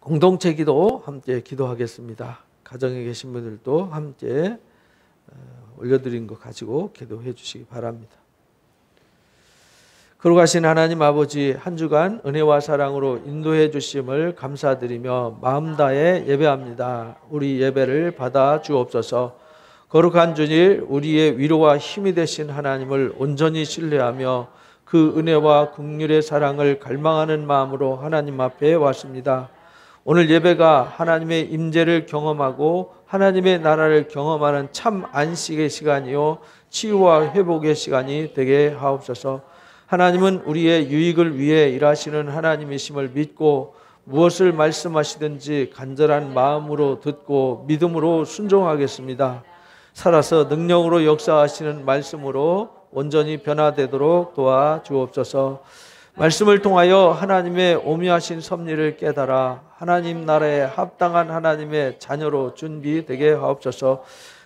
공동체 기도 함께 기도하겠습니다. 가정에 계신 분들도 함께 올려드린 거 가지고 기도해 주시기 바랍니다. 거룩하신 하나님 아버지, 한 주간 은혜와 사랑으로 인도해 주심을 감사드리며 마음 다해 예배합니다. 우리 예배를 받아 주옵소서. 거룩한 주일, 우리의 위로와 힘이 되신 하나님을 온전히 신뢰하며 그 은혜와 긍휼의 사랑을 갈망하는 마음으로 하나님 앞에 왔습니다. 오늘 예배가 하나님의 임재를 경험하고 하나님의 나라를 경험하는 참 안식의 시간이요 치유와 회복의 시간이 되게 하옵소서. 하나님은 우리의 유익을 위해 일하시는 하나님이심을 믿고 무엇을 말씀하시든지 간절한 마음으로 듣고 믿음으로 순종하겠습니다. 살아서 능력으로 역사하시는 말씀으로 온전히 변화되도록 도와주옵소서. 말씀을 통하여 하나님의 오묘하신 섭리를 깨달아 하나님 나라에 합당한 하나님의 자녀로 준비되게 하옵소서.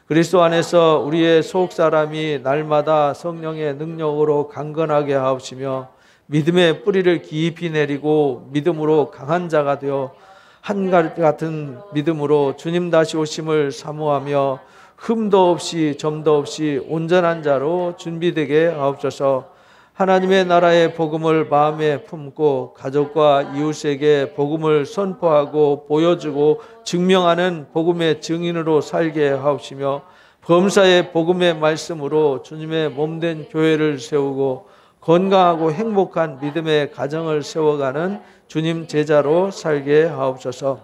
그리스도 안에서 우리의 속사람이 날마다 성령의 능력으로 강건하게 하옵시며 믿음의 뿌리를 깊이 내리고 믿음으로 강한 자가 되어 한가지 같은 믿음으로 주님 다시 오심을 사모하며 흠도 없이 점도 없이 온전한 자로 준비되게 하옵소서. 하나님의 나라의 복음을 마음에 품고 가족과 이웃에게 복음을 선포하고 보여주고 증명하는 복음의 증인으로 살게 하옵시며 범사의 복음의 말씀으로 주님의 몸된 교회를 세우고 건강하고 행복한 믿음의 가정을 세워가는 주님 제자로 살게 하옵소서.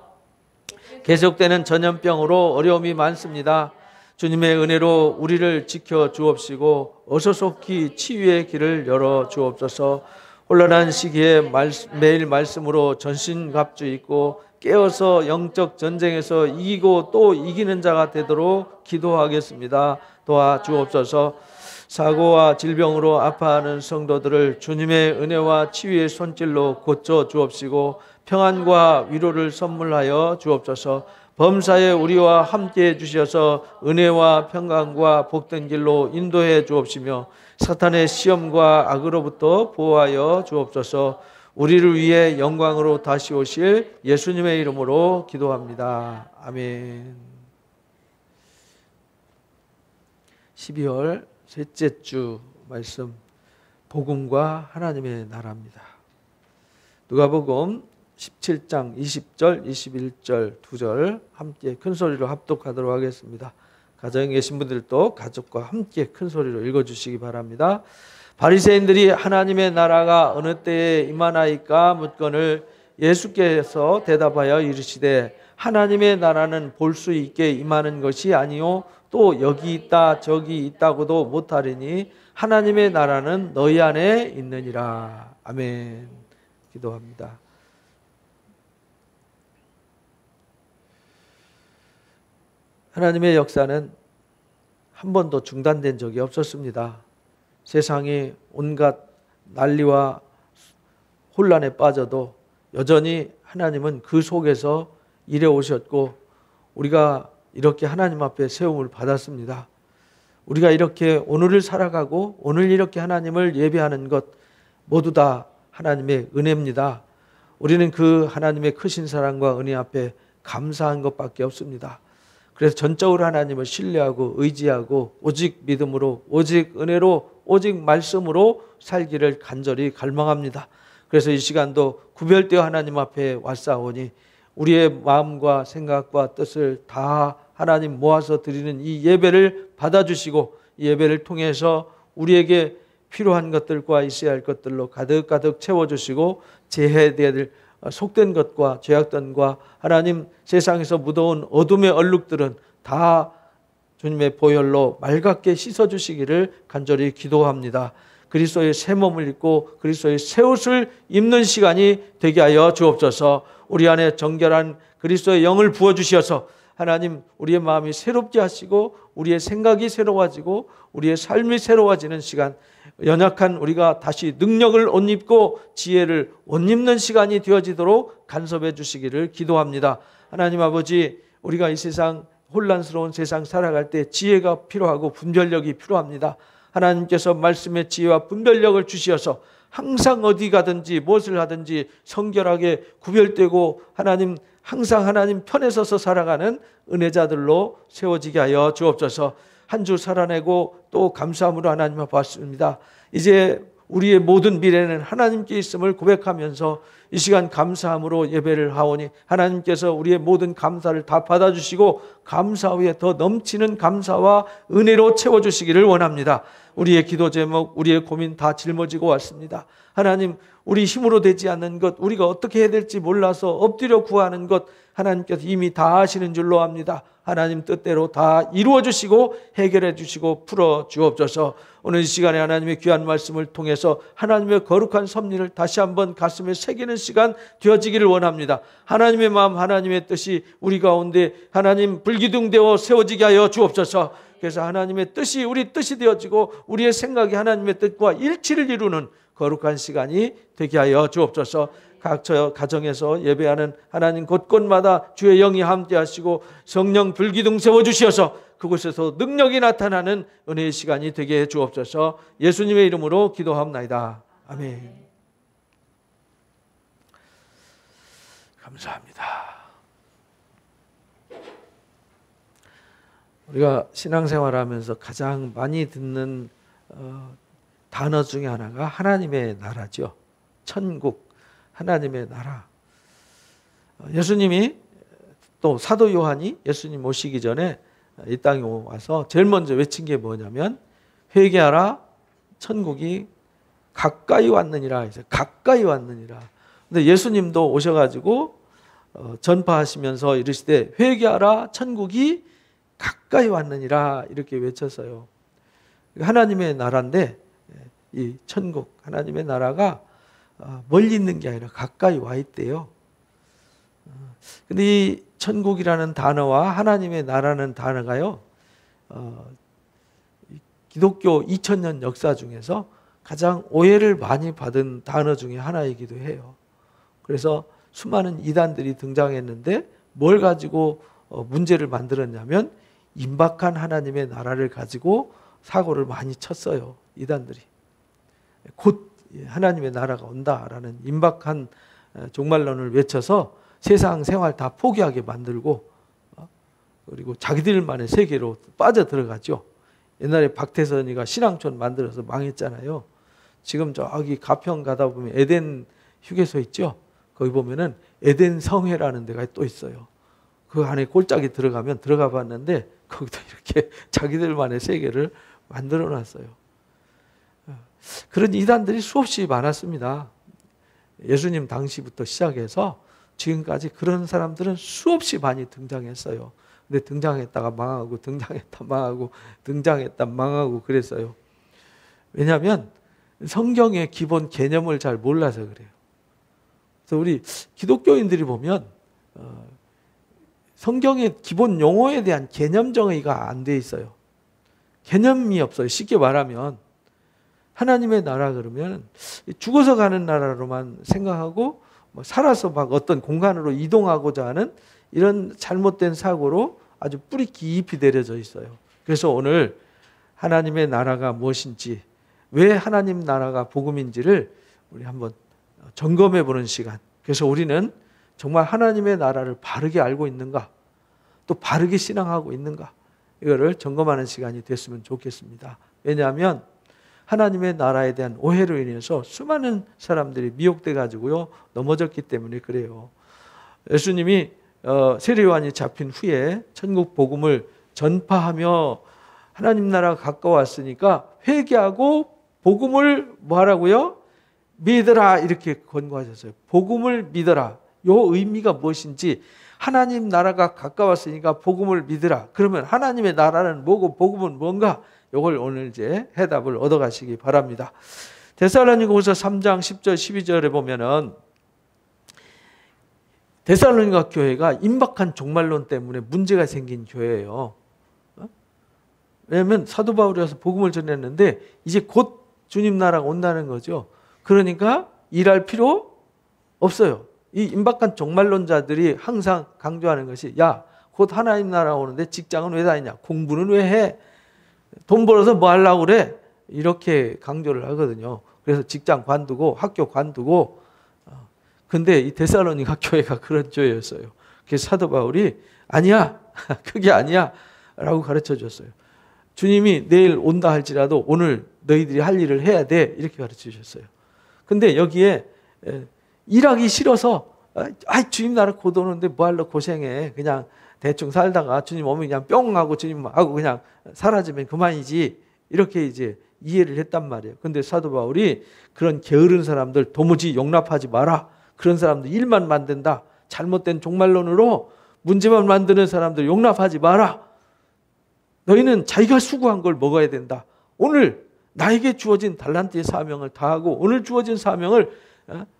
계속되는 전염병으로 어려움이 많습니다. 주님의 은혜로 우리를 지켜 주옵시고 어서 속히 치유의 길을 열어 주옵소서. 혼란한 시기에 매일 말씀으로 전신갑주 입고 깨어서 영적 전쟁에서 이기고 또 이기는 자가 되도록 기도하겠습니다. 도와주옵소서. 사고와 질병으로 아파하는 성도들을 주님의 은혜와 치유의 손길로 고쳐 주옵시고 평안과 위로를 선물하여 주옵소서. 범사에 우리와 함께해 주셔서 은혜와 평강과 복된 길로 인도해 주옵시며 사탄의 시험과 악으로부터 보호하여 주옵소서. 우리를 위해 영광으로 다시 오실 예수님의 이름으로 기도합니다. 아멘. 12월 셋째 주 말씀, 복음과 하나님의 나라입니다. 누가복음 17장 20절, 21절, 2절 함께 큰 소리로 합독하도록 하겠습니다. 가정에 계신 분들도 가족과 함께 큰 소리로 읽어주시기 바랍니다. 바리새인들이 하나님의 나라가 어느 때에 임하나이까 묻거늘 예수께서 대답하여 이르시되 하나님의 나라는 볼 수 있게 임하는 것이 아니요 또 여기 있다 저기 있다고도 못하리니 하나님의 나라는 너희 안에 있느니라. 아멘. 기도합니다. 하나님의 역사는 한 번도 중단된 적이 없었습니다. 세상이 온갖 난리와 혼란에 빠져도 여전히 하나님은 그 속에서 일해 오셨고 우리가 이렇게 하나님 앞에 세움을 받았습니다. 우리가 이렇게 오늘을 살아가고 오늘 이렇게 하나님을 예배하는 것 모두 다 하나님의 은혜입니다. 우리는 그 하나님의 크신 사랑과 은혜 앞에 감사한 것밖에 없습니다. 그래서 전적으로 하나님을 신뢰하고 의지하고 오직 믿음으로 오직 은혜로 오직 말씀으로 살기를 간절히 갈망합니다. 그래서 이 시간도 구별되어 하나님 앞에 왔사오니 우리의 마음과 생각과 뜻을 다 하나님 모아서 드리는 이 예배를 받아주시고 이 예배를 통해서 우리에게 필요한 것들과 있어야 할 것들로 가득가득 채워주시고 제해되어야 될 속된 것과 죄악됨과 하나님 세상에서 묻어온 어둠의 얼룩들은 다 주님의 보혈로 맑게 씻어주시기를 간절히 기도합니다. 그리스도의 새 몸을 입고 그리스도의 새 옷을 입는 시간이 되게 하여 주옵소서. 우리 안에 정결한 그리스도의 영을 부어주셔서 하나님 우리의 마음이 새롭게 하시고 우리의 생각이 새로워지고 우리의 삶이 새로워지는 시간, 연약한 우리가 다시 능력을 옷 입고 지혜를 옷 입는 시간이 되어지도록 간섭해 주시기를 기도합니다. 하나님 아버지, 우리가 이 세상 혼란스러운 세상 살아갈 때 지혜가 필요하고 분별력이 필요합니다. 하나님께서 말씀의 지혜와 분별력을 주시어서 항상 어디 가든지 무엇을 하든지 성결하게 구별되고 항상 하나님 편에 서서 살아가는 은혜자들로 세워지게 하여 주옵소서. 한 주 살아내고 또 감사함으로 하나님 앞에 왔습니다. 이제 우리의 모든 미래는 하나님께 있음을 고백하면서 이 시간 감사함으로 예배를 하오니 하나님께서 우리의 모든 감사를 다 받아주시고 감사 후에 더 넘치는 감사와 은혜로 채워주시기를 원합니다. 우리의 기도 제목, 우리의 고민 다 짊어지고 왔습니다. 하나님, 우리 힘으로 되지 않는 것, 우리가 어떻게 해야 될지 몰라서 엎드려 구하는 것 하나님께서 이미 다 아시는 줄로 압니다. 하나님 뜻대로 다 이루어 주시고 해결해 주시고 풀어 주옵소서. 오늘 이 시간에 하나님의 귀한 말씀을 통해서 하나님의 거룩한 섭리를 다시 한번 가슴에 새기는 시간 되어지기를 원합니다. 하나님의 마음, 하나님의 뜻이 우리 가운데 하나님 불기둥되어 세워지게 하여 주옵소서. 그래서 하나님의 뜻이 우리 뜻이 되어지고 우리의 생각이 하나님의 뜻과 일치를 이루는 거룩한 시간이 되게 하여 주옵소서. 각 가정에서 예배하는 하나님 곳곳마다 주의 영이 함께 하시고 성령 불기둥 세워주시어서 그곳에서 능력이 나타나는 은혜의 시간이 되게 해 주옵소서. 예수님의 이름으로 기도합나이다. 아멘. 감사합니다. 우리가 신앙생활하면서 가장 많이 듣는 단어 중에 하나가 하나님의 나라죠. 천국, 하나님의 나라. 예수님이 또 사도 요한이 예수님 오시기 전에 이 땅에 와서 제일 먼저 외친 게 뭐냐면 회개하라, 천국이 가까이 왔느니라. 이제 가까이 왔느니라. 근데 예수님도 오셔가지고 전파하시면서 이르시되 회개하라, 천국이 가까이 왔느니라 이렇게 외쳤어요. 하나님의 나라인데 이 천국, 하나님의 나라가 멀리 있는 게 아니라 가까이 와 있대요. 근데 이 천국이라는 단어와 하나님의 나라는 단어가요, 기독교 2000년 역사 중에서 가장 오해를 많이 받은 단어 중에 하나이기도 해요. 그래서 수많은 이단들이 등장했는데 뭘 가지고 문제를 만들었냐면 임박한 하나님의 나라를 가지고 사고를 많이 쳤어요. 이단들이. 곧 하나님의 나라가 온다라는 임박한 종말론을 외쳐서 세상 생활 다 포기하게 만들고 그리고 자기들만의 세계로 빠져들어가죠. 옛날에 박태선이가 신앙촌 만들어서 망했잖아요. 지금 저기 가평 가다 보면 에덴 휴게소 있죠. 거기 보면은 에덴 성회라는 데가 또 있어요. 그 안에 꼴짝이 들어가면 들어가 봤는데 거기도 이렇게 자기들만의 세계를 만들어 놨어요. 그런 이단들이 수없이 많았습니다. 예수님 당시부터 시작해서 지금까지 그런 사람들은 수없이 많이 등장했어요. 근데 등장했다가 망하고 등장했다 망하고 등장했다 망하고 그랬어요. 왜냐하면 성경의 기본 개념을 잘 몰라서 그래요. 그래서 우리 기독교인들이 보면 성경의 기본 용어에 대한 개념 정의가 안 돼 있어요. 개념이 없어요. 쉽게 말하면 하나님의 나라 그러면 죽어서 가는 나라로만 생각하고 살아서 막 어떤 공간으로 이동하고자 하는 이런 잘못된 사고로 아주 뿌리 깊이 내려져 있어요. 그래서 오늘 하나님의 나라가 무엇인지, 왜 하나님 나라가 복음인지를 우리 한번 점검해 보는 시간. 그래서 우리는 정말 하나님의 나라를 바르게 알고 있는가, 또 바르게 신앙하고 있는가, 이거를 점검하는 시간이 됐으면 좋겠습니다. 왜냐하면 하나님의 나라에 대한 오해로 인해서 수많은 사람들이 미혹돼 가지고요 넘어졌기 때문에 그래요. 예수님이 세례요한이 잡힌 후에 천국 복음을 전파하며 하나님 나라가 가까웠으니까 회개하고 복음을 뭐 하라고요? 믿어라 이렇게 권고하셨어요. 복음을 믿어라. 요 의미가 무엇인지, 하나님 나라가 가까웠으니까 복음을 믿으라. 그러면 하나님의 나라는 뭐고 복음은 뭔가? 이걸 오늘 이제 해답을 얻어가시기 바랍니다. 데살로니가후서 3장 10절 12절에 보면은 데살로니가 교회가 임박한 종말론 때문에 문제가 생긴 교회예요. 왜냐하면 사도 바울이 와서 복음을 전했는데 이제 곧 주님 나라가 온다는 거죠. 그러니까 일할 필요 없어요. 이 임박한 종말론자들이 항상 강조하는 것이, 야, 곧 하나님 나라 오는데 직장은 왜 다니냐? 공부는 왜 해? 돈 벌어서 뭐 하려고 그래? 이렇게 강조를 하거든요. 그래서 직장 관두고 학교 관두고. 근데 이 데살로니가 교회가 그런 교회였어요. 그래서 사도 바울이 아니야, 그게 아니야 라고 가르쳐 줬어요. 주님이 내일 온다 할지라도 오늘 너희들이 할 일을 해야 돼, 이렇게 가르쳐 주셨어요. 근데 여기에 일하기 싫어서 주님 나라 곧 오는데 뭐하러 고생해, 그냥 대충 살다가 주님 오면 그냥 뿅 하고 주님하고 그냥 사라지면 그만이지, 이렇게 이제 이해를 했단 말이에요. 근데 사도 바울이 그런 게으른 사람들 도무지 용납하지 마라. 그런 사람들 일만 만든다, 잘못된 종말론으로 문제만 만드는 사람들 용납하지 마라. 너희는 자기가 수고한 걸 먹어야 된다. 오늘 나에게 주어진 달란트의 사명을 다하고, 오늘 주어진 사명을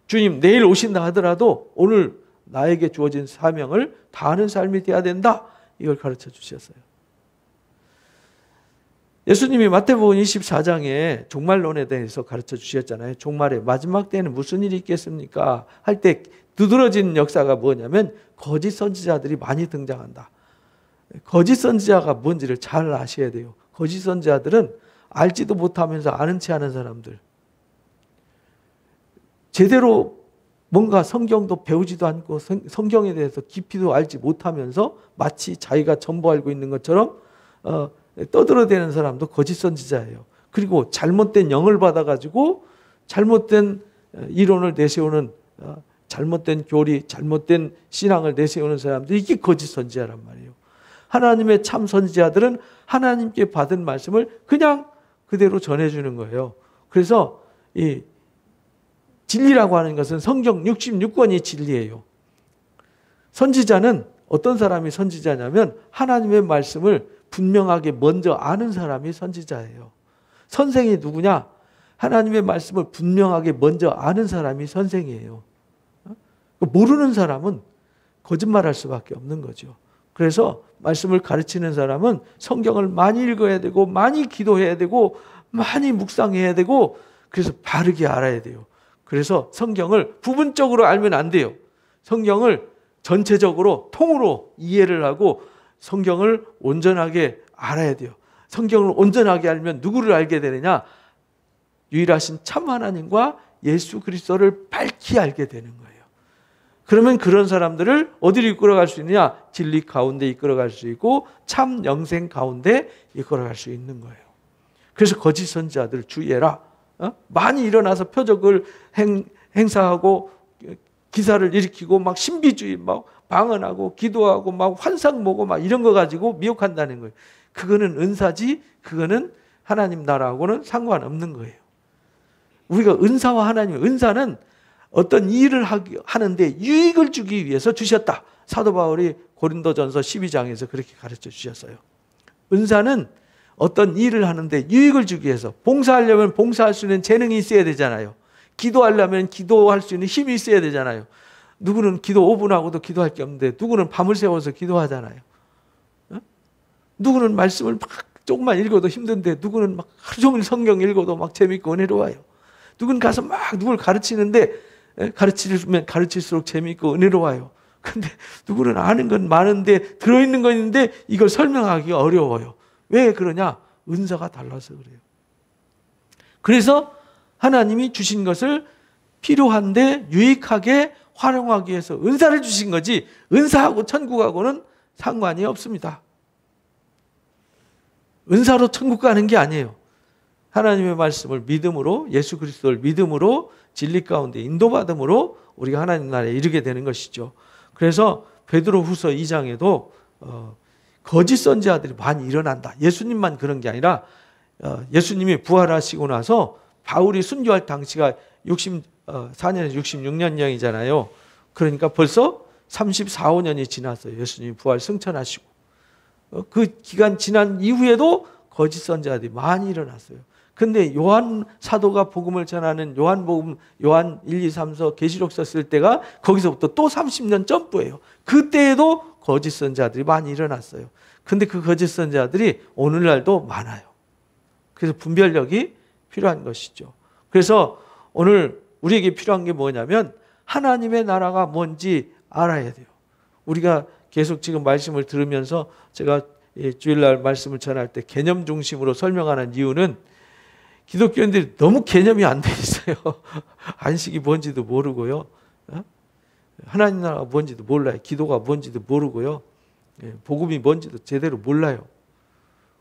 주님 내일 오신다 하더라도 오늘 나에게 주어진 사명을 다하는 삶이 돼야 된다. 이걸 가르쳐 주셨어요. 예수님이 마태복음 24장에 종말론에 대해서 가르쳐 주셨잖아요. 종말의 마지막 때에는 무슨 일이 있겠습니까? 할 때 두드러진 역사가 뭐냐면 거짓 선지자들이 많이 등장한다. 거짓 선지자가 뭔지를 잘 아셔야 돼요. 거짓 선지자들은 알지도 못하면서 아는 체 하는 사람들. 제대로 뭔가 성경도 배우지도 않고 성경에 대해서 깊이도 알지 못하면서 마치 자기가 전부 알고 있는 것처럼 떠들어대는 사람도 거짓 선지자예요. 그리고 잘못된 영을 받아가지고 잘못된 이론을 내세우는, 잘못된 교리, 잘못된 신앙을 내세우는 사람들, 이게 거짓 선지자란 말이에요. 하나님의 참 선지자들은 하나님께 받은 말씀을 그냥 그대로 전해주는 거예요. 그래서 이 진리라고 하는 것은 성경 66권이 진리예요. 선지자는 어떤 사람이 선지자냐면 하나님의 말씀을 분명하게 먼저 아는 사람이 선지자예요. 선생이 누구냐? 하나님의 말씀을 분명하게 먼저 아는 사람이 선생이에요. 모르는 사람은 거짓말할 수밖에 없는 거죠. 그래서 말씀을 가르치는 사람은 성경을 많이 읽어야 되고, 많이 기도해야 되고, 많이 묵상해야 되고, 그래서 바르게 알아야 돼요. 그래서 성경을 부분적으로 알면 안 돼요. 성경을 전체적으로 통으로 이해를 하고 성경을 온전하게 알아야 돼요. 성경을 온전하게 알면 누구를 알게 되느냐? 유일하신 참 하나님과 예수 그리스도를 밝히 알게 되는 거예요. 그러면 그런 사람들을 어디로 이끌어갈 수 있느냐? 진리 가운데 이끌어갈 수 있고 참 영생 가운데 이끌어갈 수 있는 거예요. 그래서 거짓 선지자들 주의해라. 많이 일어나서 표적을 행사하고 기사를 일으키고 막 신비주의 막 방언하고 기도하고 막 환상 보고 막 이런 거 가지고 미혹한다는 거예요. 그거는 은사지, 그거는 하나님 나라하고는 상관없는 거예요. 우리가 은사와 하나님, 은사는 어떤 일을 하는데 유익을 주기 위해서 주셨다. 사도 바울이 고린도전서 12장에서 그렇게 가르쳐 주셨어요. 은사는 어떤 일을 하는데 유익을 주기 위해서, 봉사하려면 봉사할 수 있는 재능이 있어야 되잖아요. 기도하려면 기도할 수 있는 힘이 있어야 되잖아요. 누구는 기도 5분 하고도 기도할 게 없는데 누구는 밤을 새워서 기도하잖아요. 누구는 말씀을 막 조금만 읽어도 힘든데 누구는 막 하루 종일 성경 읽어도 막 재밌고 은혜로워요. 누구는 가서 막 누굴 가르치는데 가르치면 가르칠수록 재밌고 은혜로워요. 근데 누구는 아는 건 많은데 들어있는 건 있는데 이걸 설명하기가 어려워요. 왜 그러냐? 은사가 달라서 그래요. 그래서 하나님이 주신 것을 필요한데 유익하게 활용하기 위해서 은사를 주신 거지, 은사하고 천국하고는 상관이 없습니다. 은사로 천국 가는 게 아니에요. 하나님의 말씀을 믿음으로, 예수 그리스도를 믿음으로 진리 가운데 인도받음으로 우리가 하나님 나라에 이르게 되는 것이죠. 그래서 베드로후서 2장에도 거짓 선지자들이 많이 일어난다. 예수님만 그런 게 아니라 예수님이 부활하시고 나서 바울이 순교할 당시가 64년에서 66년경이잖아요. 그러니까 벌써 34, 5년이 지났어요. 예수님이 부활 승천하시고. 그 기간 지난 이후에도 거짓 선지자들이 많이 일어났어요. 근데 요한 사도가 복음을 전하는 요한 1, 2, 3서 계시록서 쓸 때가 거기서부터 또 30년 점프예요. 그때에도 거짓 선지자들이 많이 일어났어요. 근데 그 거짓 선지자들이 오늘날도 많아요. 그래서 분별력이 필요한 것이죠. 그래서 오늘 우리에게 필요한 게 뭐냐면 하나님의 나라가 뭔지 알아야 돼요. 우리가 계속 지금 말씀을 들으면서 제가 주일날 말씀을 전할 때 개념 중심으로 설명하는 이유는 기독교인들이 너무 개념이 안 돼 있어요. 안식이 뭔지도 모르고요. 하나님 나라가 뭔지도 몰라요. 기도가 뭔지도 모르고요. 복음이 뭔지도 제대로 몰라요.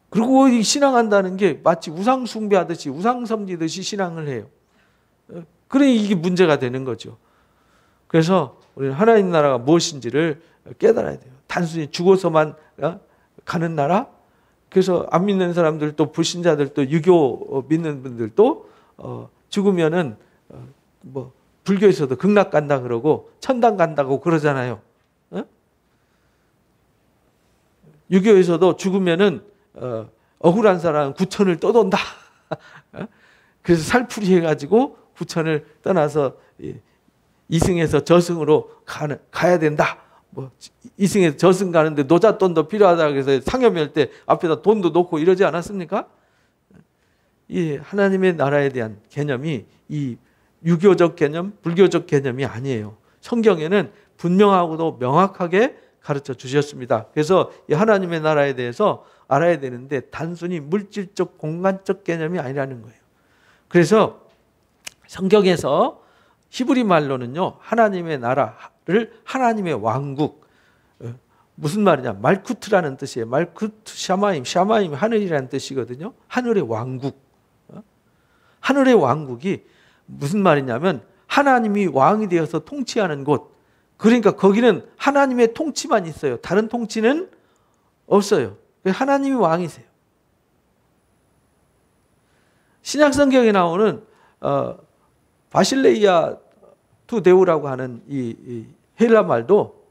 그리고 신앙한다는 게 마치 우상 숭배하듯이 우상 섬기듯이 신앙을 해요. 그러니 이게 문제가 되는 거죠. 그래서 우리는 하나님 나라가 무엇인지를 깨달아야 돼요. 단순히 죽어서만 가는 나라? 그래서 안 믿는 사람들도 불신자들도 유교 믿는 분들도 죽으면은 뭐 불교에서도 극락 간다 그러고 천당 간다고 그러잖아요. 유교에서도 죽으면은 억울한 사람은 구천을 떠돈다. 그래서 살풀이 해가지고 구천을 떠나서 이승에서 저승으로 가야 된다. 뭐 이승에서 저승 가는데 노잣돈도 필요하다 그래서 상여멸 때 앞에다 돈도 놓고 이러지 않았습니까? 이 하나님의 나라에 대한 개념이 이 유교적 개념, 불교적 개념이 아니에요. 성경에는 분명하고도 명확하게 가르쳐 주셨습니다. 그래서 이 하나님의 나라에 대해서 알아야 되는데 단순히 물질적, 공간적 개념이 아니라는 거예요. 그래서 성경에서 히브리 말로는요, 하나님의 나라를 하나님의 왕국, 무슨 말이냐, 말쿠트라는 뜻이에요. 말쿠트 샤마임, 샤마임 하늘이라는 뜻이거든요. 하늘의 왕국. 하늘의 왕국이 무슨 말이냐면 하나님이 왕이 되어서 통치하는 곳. 그러니까 거기는 하나님의 통치만 있어요. 다른 통치는 없어요. 하나님이 왕이세요. 신약 성경에 나오는 바실레이아 투 데우라고 하는 이 헬라 말도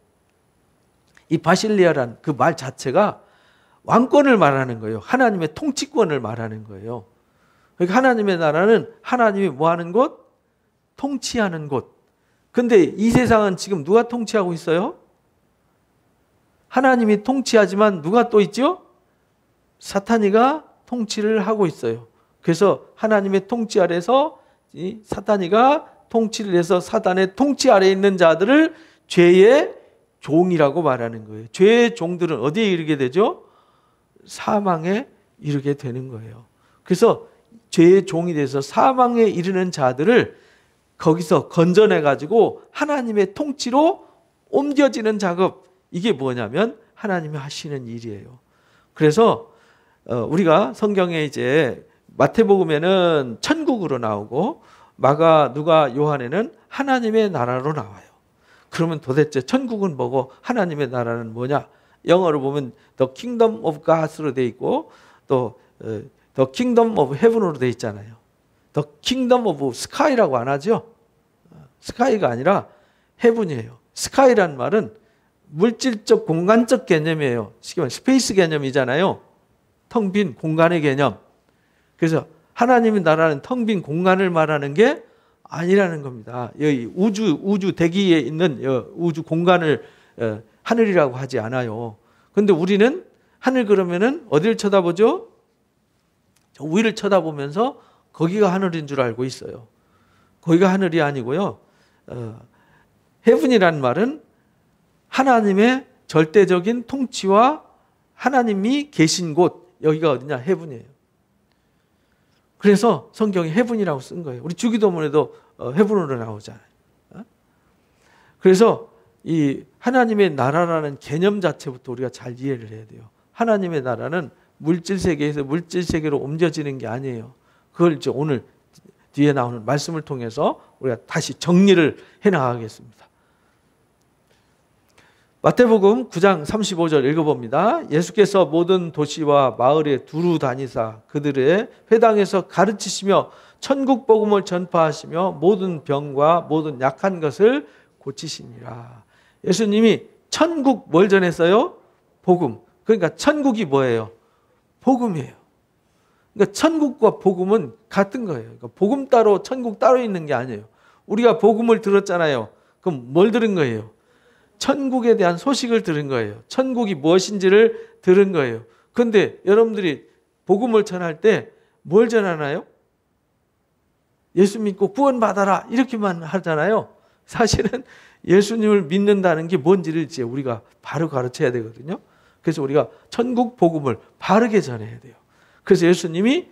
이 바실레아란 그 말 자체가 왕권을 말하는 거예요. 하나님의 통치권을 말하는 거예요. 그러니까 하나님의 나라는 하나님이 뭐 하는 곳? 통치하는 곳. 근데 이 세상은 지금 누가 통치하고 있어요? 하나님이 통치하지만 누가 또 있죠? 사탄이가 통치를 하고 있어요. 그래서 하나님의 통치 아래서 이 사탄이가 통치를 해서 사탄의 통치 아래에 있는 자들을 죄의 종이라고 말하는 거예요. 죄의 종들은 어디에 이르게 되죠? 사망에 이르게 되는 거예요. 그래서 죄의 종이 돼서 사망에 이르는 자들을 거기서 건져내가지고 하나님의 통치로 옮겨지는 작업, 이게 뭐냐면 하나님이 하시는 일이에요. 그래서 우리가 성경에 이제 마태복음에는 천국으로 나오고 마가, 누가, 요한에는 하나님의 나라로 나와요. 그러면 도대체 천국은 뭐고 하나님의 나라는 뭐냐? 영어로 보면 The Kingdom of God으로 돼 있고 또 The Kingdom of Heaven으로 돼 있잖아요. The Kingdom of Sky라고 안 하죠? 스카이가 아니라 Heaven이에요. 스카이란 말은 물질적, 공간적 개념이에요. 쉽게 말하면 스페이스 개념이잖아요. 텅 빈 공간의 개념. 그래서 하나님의 나라는 텅 빈 공간을 말하는 게 아니라는 겁니다. 여기 우주 대기에 있는 우주 공간을 하늘이라고 하지 않아요. 그런데 우리는 하늘 그러면은 어디를 쳐다보죠? 저 위를 쳐다보면서 거기가 하늘인 줄 알고 있어요. 거기가 하늘이 아니고요. 헤븐이란 말은 하나님의 절대적인 통치와 하나님이 계신 곳, 여기가 어디냐? 헤븐이에요. 그래서 성경이 헤븐이라고 쓴 거예요. 우리 주기도문에도 헤븐으로 나오잖아요. 그래서 이 하나님의 나라라는 개념 자체부터 우리가 잘 이해를 해야 돼요. 하나님의 나라는 물질 세계에서 물질 세계로 옮겨지는 게 아니에요. 그걸 이제 오늘 뒤에 나오는 말씀을 통해서 우리가 다시 정리를 해 나가겠습니다. 마태복음 9장 35절 읽어봅니다. 예수께서 모든 도시와 마을에 두루 다니사 그들의 회당에서 가르치시며 천국 복음을 전파하시며 모든 병과 모든 약한 것을 고치시니라. 예수님이 천국 뭘 전했어요? 복음. 그러니까 천국이 뭐예요? 복음이에요. 그러니까 천국과 복음은 같은 거예요. 그러니까 복음 따로 천국 따로 있는 게 아니에요. 우리가 복음을 들었잖아요. 그럼 뭘 들은 거예요? 천국에 대한 소식을 들은 거예요. 천국이 무엇인지를 들은 거예요. 그런데 여러분들이 복음을 전할 때 뭘 전하나요? 예수 믿고 구원받아라 이렇게만 하잖아요. 사실은 예수님을 믿는다는 게 뭔지를 이제 우리가 바로 가르쳐야 되거든요. 그래서 우리가 천국 복음을 바르게 전해야 돼요. 그래서 예수님이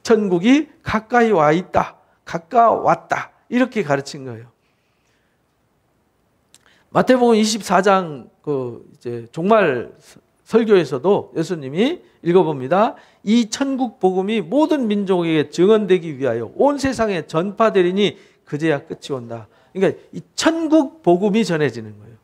천국이 가까이 와 있다, 가까웠다, 이렇게 가르친 거예요. 마태복음 24장 이제 종말 설교에서도 예수님이 읽어봅니다. 이 천국 복음이 모든 민족에게 증언되기 위하여 온 세상에 전파되리니 그제야 끝이 온다. 그러니까 이 천국 복음이 전해지는 거예요.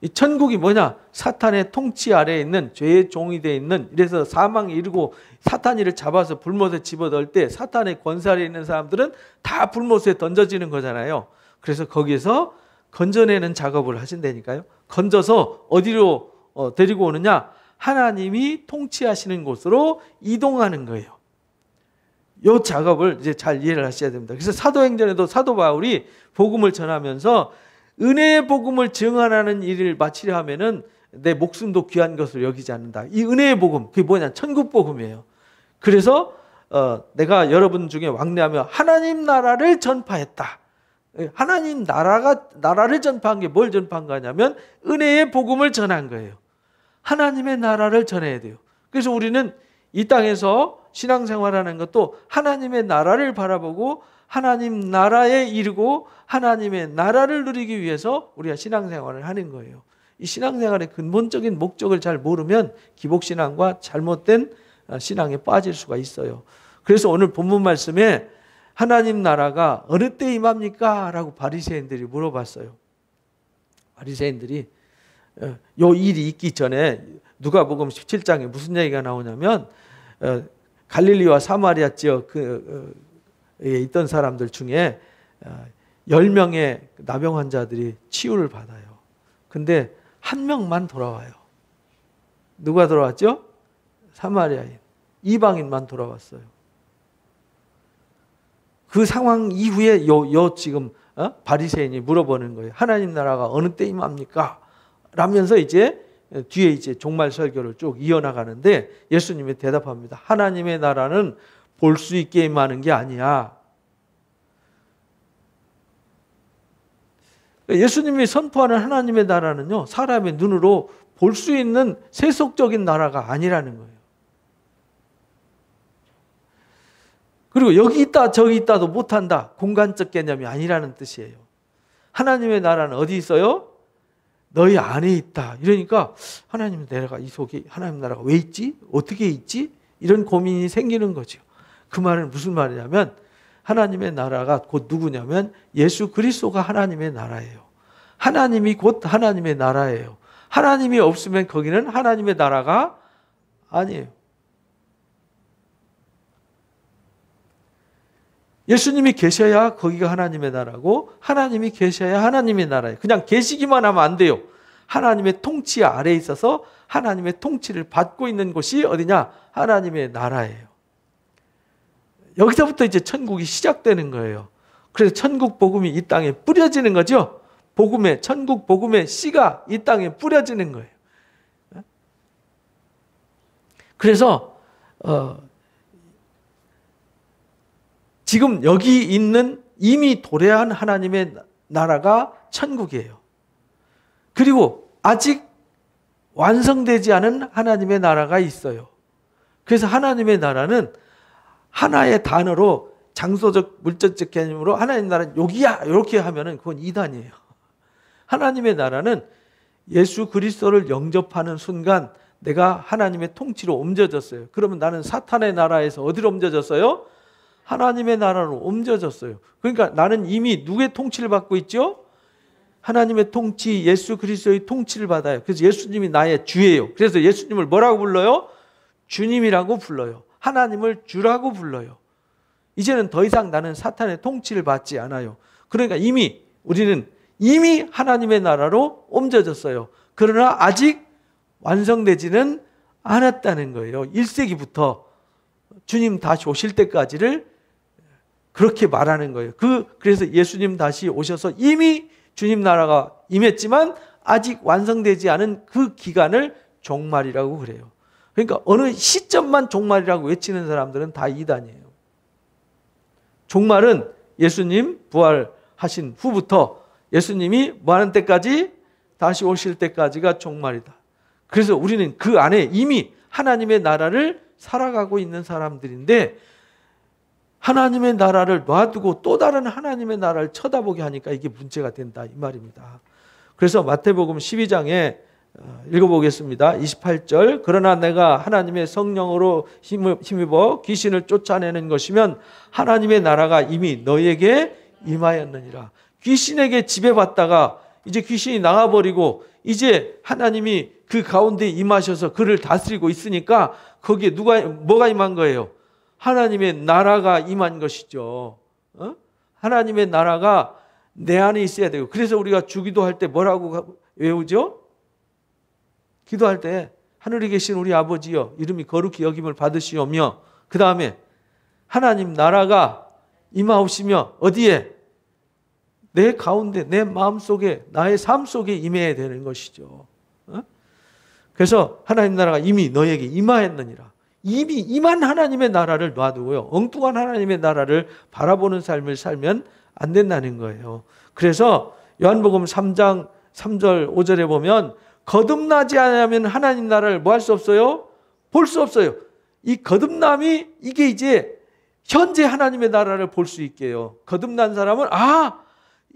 이 천국이 뭐냐? 사탄의 통치 아래에 있는 죄의 종이 되어 있는, 이래서 사망에 이르고 사탄이를 잡아서 불못에 집어넣을 때 사탄의 권세 아래에 있는 사람들은 다 불못에 던져지는 거잖아요. 그래서 거기에서 건져내는 작업을 하신다니까요. 건져서 어디로 데리고 오느냐? 하나님이 통치하시는 곳으로 이동하는 거예요. 이 작업을 이제 잘 이해를 하셔야 됩니다. 그래서 사도행전에도 사도 바울이 복음을 전하면서 은혜의 복음을 증언하는 일을 마치려 하면은 내 목숨도 귀한 것으로 여기지 않는다. 이 은혜의 복음, 그게 뭐냐? 천국 복음이에요. 그래서 내가 여러분 중에 왕래하며 하나님 나라를 전파했다. 하나님 나라를 전파한 게 뭘 전파한 거냐면 은혜의 복음을 전한 거예요. 하나님의 나라를 전해야 돼요. 그래서 우리는 이 땅에서 신앙생활하는 것도 하나님의 나라를 바라보고 하나님 나라에 이르고 하나님의 나라를 누리기 위해서 우리가 신앙생활을 하는 거예요. 이 신앙생활의 근본적인 목적을 잘 모르면 기복신앙과 잘못된 신앙에 빠질 수가 있어요. 그래서 오늘 본문 말씀에 하나님 나라가 어느 때 임합니까? 라고 바리새인들이 물어봤어요. 바리새인들이 요 일이 있기 전에 누가복음 17장에 무슨 얘기가 나오냐면 갈릴리와 사마리아 지역에 있던 사람들 중에 10명의 나병 환자들이 치유를 받아요. 근데 한 명만 돌아와요. 누가 돌아왔죠? 사마리아인, 이방인만 돌아왔어요. 그 상황 이후에 지금 바리새인이 물어보는 거예요. 하나님 나라가 어느 때 임합니까? 라면서 이제 뒤에 이제 종말 설교를 쭉 이어나가는데 예수님이 대답합니다. 하나님의 나라는 볼 수 있게 임하는 게 아니야. 예수님이 선포하는 하나님의 나라는요, 사람의 눈으로 볼 수 있는 세속적인 나라가 아니라는 거예요. 그리고 여기 있다 저기 있다도 못한다, 공간적 개념이 아니라는 뜻이에요. 하나님의 나라는 어디 있어요? 너희 안에 있다. 이러니까 하나님 나라가 이 속에 하나님 나라가 왜 있지? 어떻게 있지? 이런 고민이 생기는 거죠. 그 말은 무슨 말이냐면 하나님의 나라가 곧 누구냐면 예수 그리스도가 하나님의 나라예요. 하나님이 곧 하나님의 나라예요. 하나님이 없으면 거기는 하나님의 나라가 아니에요. 예수님이 계셔야 거기가 하나님의 나라고 하나님이 계셔야 하나님의 나라예요. 그냥 계시기만 하면 안 돼요. 하나님의 통치 아래에 있어서 하나님의 통치를 받고 있는 곳이 어디냐? 하나님의 나라예요. 여기서부터 이제 천국이 시작되는 거예요. 그래서 천국 복음이 이 땅에 뿌려지는 거죠. 천국 복음의 씨가 이 땅에 뿌려지는 거예요. 그래서 지금 여기 있는 이미 도래한 하나님의 나라가 천국이에요. 그리고 아직 완성되지 않은 하나님의 나라가 있어요. 그래서 하나님의 나라는 하나의 단어로 장소적 물질적 개념으로 하나님 나라는 여기야 이렇게 하면은 그건 이단이에요. 하나님의 나라는 예수 그리스도를 영접하는 순간 내가 하나님의 통치로 옮겨졌어요. 그러면 나는 사탄의 나라에서 어디로 옮겨졌어요? 하나님의 나라로 옮겨졌어요. 그러니까 나는 이미 누구의 통치를 받고 있죠? 하나님의 통치, 예수 그리스도의 통치를 받아요. 그래서 예수님이 나의 주예요. 그래서 예수님을 뭐라고 불러요? 주님이라고 불러요. 하나님을 주라고 불러요. 이제는 더 이상 나는 사탄의 통치를 받지 않아요. 그러니까 우리는 이미 하나님의 나라로 옮겨졌어요. 그러나 아직 완성되지는 않았다는 거예요. 1세기부터 주님 다시 오실 때까지를 그렇게 말하는 거예요. 그래서 예수님 다시 오셔서 이미 주님 나라가 임했지만 아직 완성되지 않은 그 기간을 종말이라고 그래요. 그러니까 어느 시점만 종말이라고 외치는 사람들은 다 이단이에요. 종말은 예수님 부활하신 후부터 예수님이 뭐하는 때까지? 다시 오실 때까지가 종말이다. 그래서 우리는 그 안에 이미 하나님의 나라를 살아가고 있는 사람들인데 하나님의 나라를 놔두고 또 다른 하나님의 나라를 쳐다보게 하니까 이게 문제가 된다 이 말입니다. 그래서 마태복음 12장에 읽어보겠습니다. 28절 그러나 내가 하나님의 성령으로 힘입어 귀신을 쫓아내는 것이면 하나님의 나라가 이미 너에게 임하였느니라. 귀신에게 지배받다가 이제 귀신이 나가버리고 이제 하나님이 그 가운데 임하셔서 그를 다스리고 있으니까 거기에 뭐가 임한 거예요? 하나님의 나라가 임한 것이죠. 하나님의 나라가 내 안에 있어야 되고, 그래서 우리가 주기도할 때 뭐라고 외우죠? 기도할 때 하늘에 계신 우리 아버지여 이름이 거룩히 여김을 받으시오며, 그 다음에 하나님 나라가 임하옵시며 어디에? 내 가운데, 내 마음속에, 나의 삶 속에 임해야 되는 것이죠. 그래서 하나님 나라가 이미 너에게 임하였느니라. 이미 임한 하나님의 나라를 놔두고요, 엉뚱한 하나님의 나라를 바라보는 삶을 살면 안 된다는 거예요. 그래서 요한복음 3장 3절 5절에 보면 거듭나지 않으면 하나님 나라를 뭐 할 수 없어요? 볼 수 없어요. 이 거듭남이 이게 이제 현재 하나님의 나라를 볼 수 있게 해요. 거듭난 사람은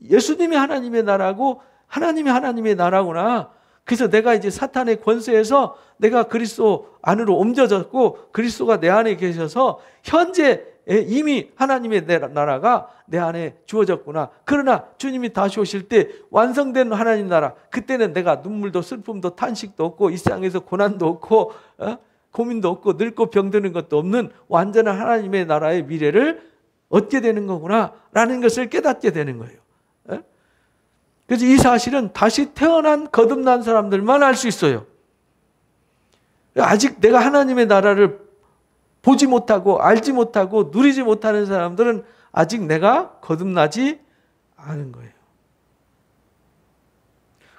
예수님이 하나님의 나라고 하나님이 하나님의 나라구나. 그래서 내가 이제 사탄의 권세에서 내가 그리스도 안으로 옮겨졌고 그리스도가 내 안에 계셔서 현재 이미 하나님의 나라가 내 안에 주어졌구나. 그러나 주님이 다시 오실 때 완성된 하나님 나라, 그때는 내가 눈물도 슬픔도 탄식도 없고 이 세상에서 고난도 없고 고민도 없고 늙고 병드는 것도 없는 완전한 하나님의 나라의 미래를 얻게 되는 거구나 라는 것을 깨닫게 되는 거예요. 그래서 이 사실은 다시 태어난 거듭난 사람들만 알 수 있어요. 아직 내가 하나님의 나라를 보지 못하고 알지 못하고 누리지 못하는 사람들은 아직 내가 거듭나지 않은 거예요.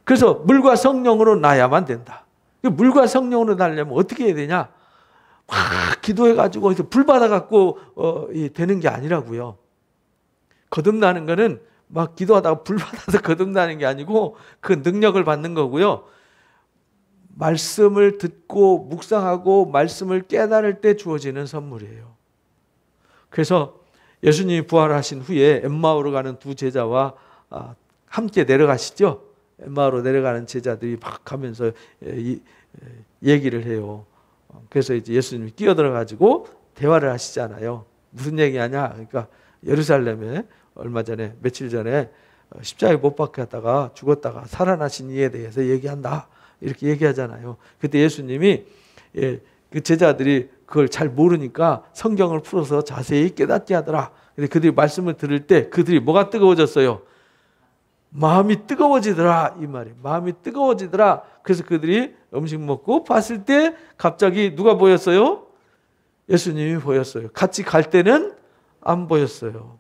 그래서 물과 성령으로 나야만 된다. 물과 성령으로 나려면 어떻게 해야 되냐? 막 기도해가지고 불 받아갖고 되는 게 아니라고요. 거듭나는 거는 막 기도하다가 불 받아서 거듭나는 게 아니고 그 능력을 받는 거고요. 말씀을 듣고 묵상하고 말씀을 깨달을 때 주어지는 선물이에요. 그래서 예수님이 부활하신 후에 엠마오로 가는 두 제자와 함께 내려가시죠. 엠마오로 내려가는 제자들이 막 가면서 얘기를 해요. 그래서 이제 예수님이 끼어들어가지고 대화를 하시잖아요. 무슨 얘기하냐? 그러니까 예루살렘에 얼마 전에 며칠 전에 십자가에 못 박혔다가 죽었다가 살아나신 이에 대해서 얘기한다. 이렇게 얘기하잖아요. 그때 예수님이 그 제자들이 그걸 잘 모르니까 성경을 풀어서 자세히 깨닫게 하더라. 근데 그들이 말씀을 들을 때 그들이 뭐가 뜨거워졌어요? 마음이 뜨거워지더라 이 말이에요. 마음이 뜨거워지더라. 그래서 그들이 음식 먹고 봤을 때 갑자기 누가 보였어요? 예수님이 보였어요. 같이 갈 때는 안 보였어요.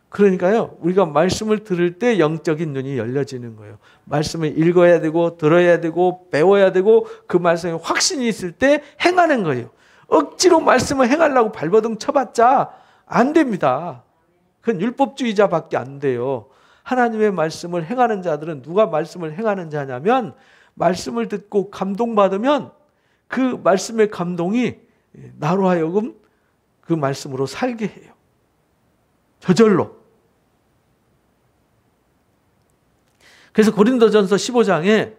그러니까요, 우리가 말씀을 들을 때 영적인 눈이 열려지는 거예요. 말씀을 읽어야 되고 들어야 되고 배워야 되고 그 말씀에 확신이 있을 때 행하는 거예요. 억지로 말씀을 행하려고 발버둥 쳐봤자 안 됩니다. 그건 율법주의자밖에 안 돼요. 하나님의 말씀을 행하는 자들은 누가 말씀을 행하는 자냐면, 말씀을 듣고 감동받으면 그 말씀의 감동이 나로 하여금 그 말씀으로 살게 해요. 저절로. 그래서 고린도전서 15장에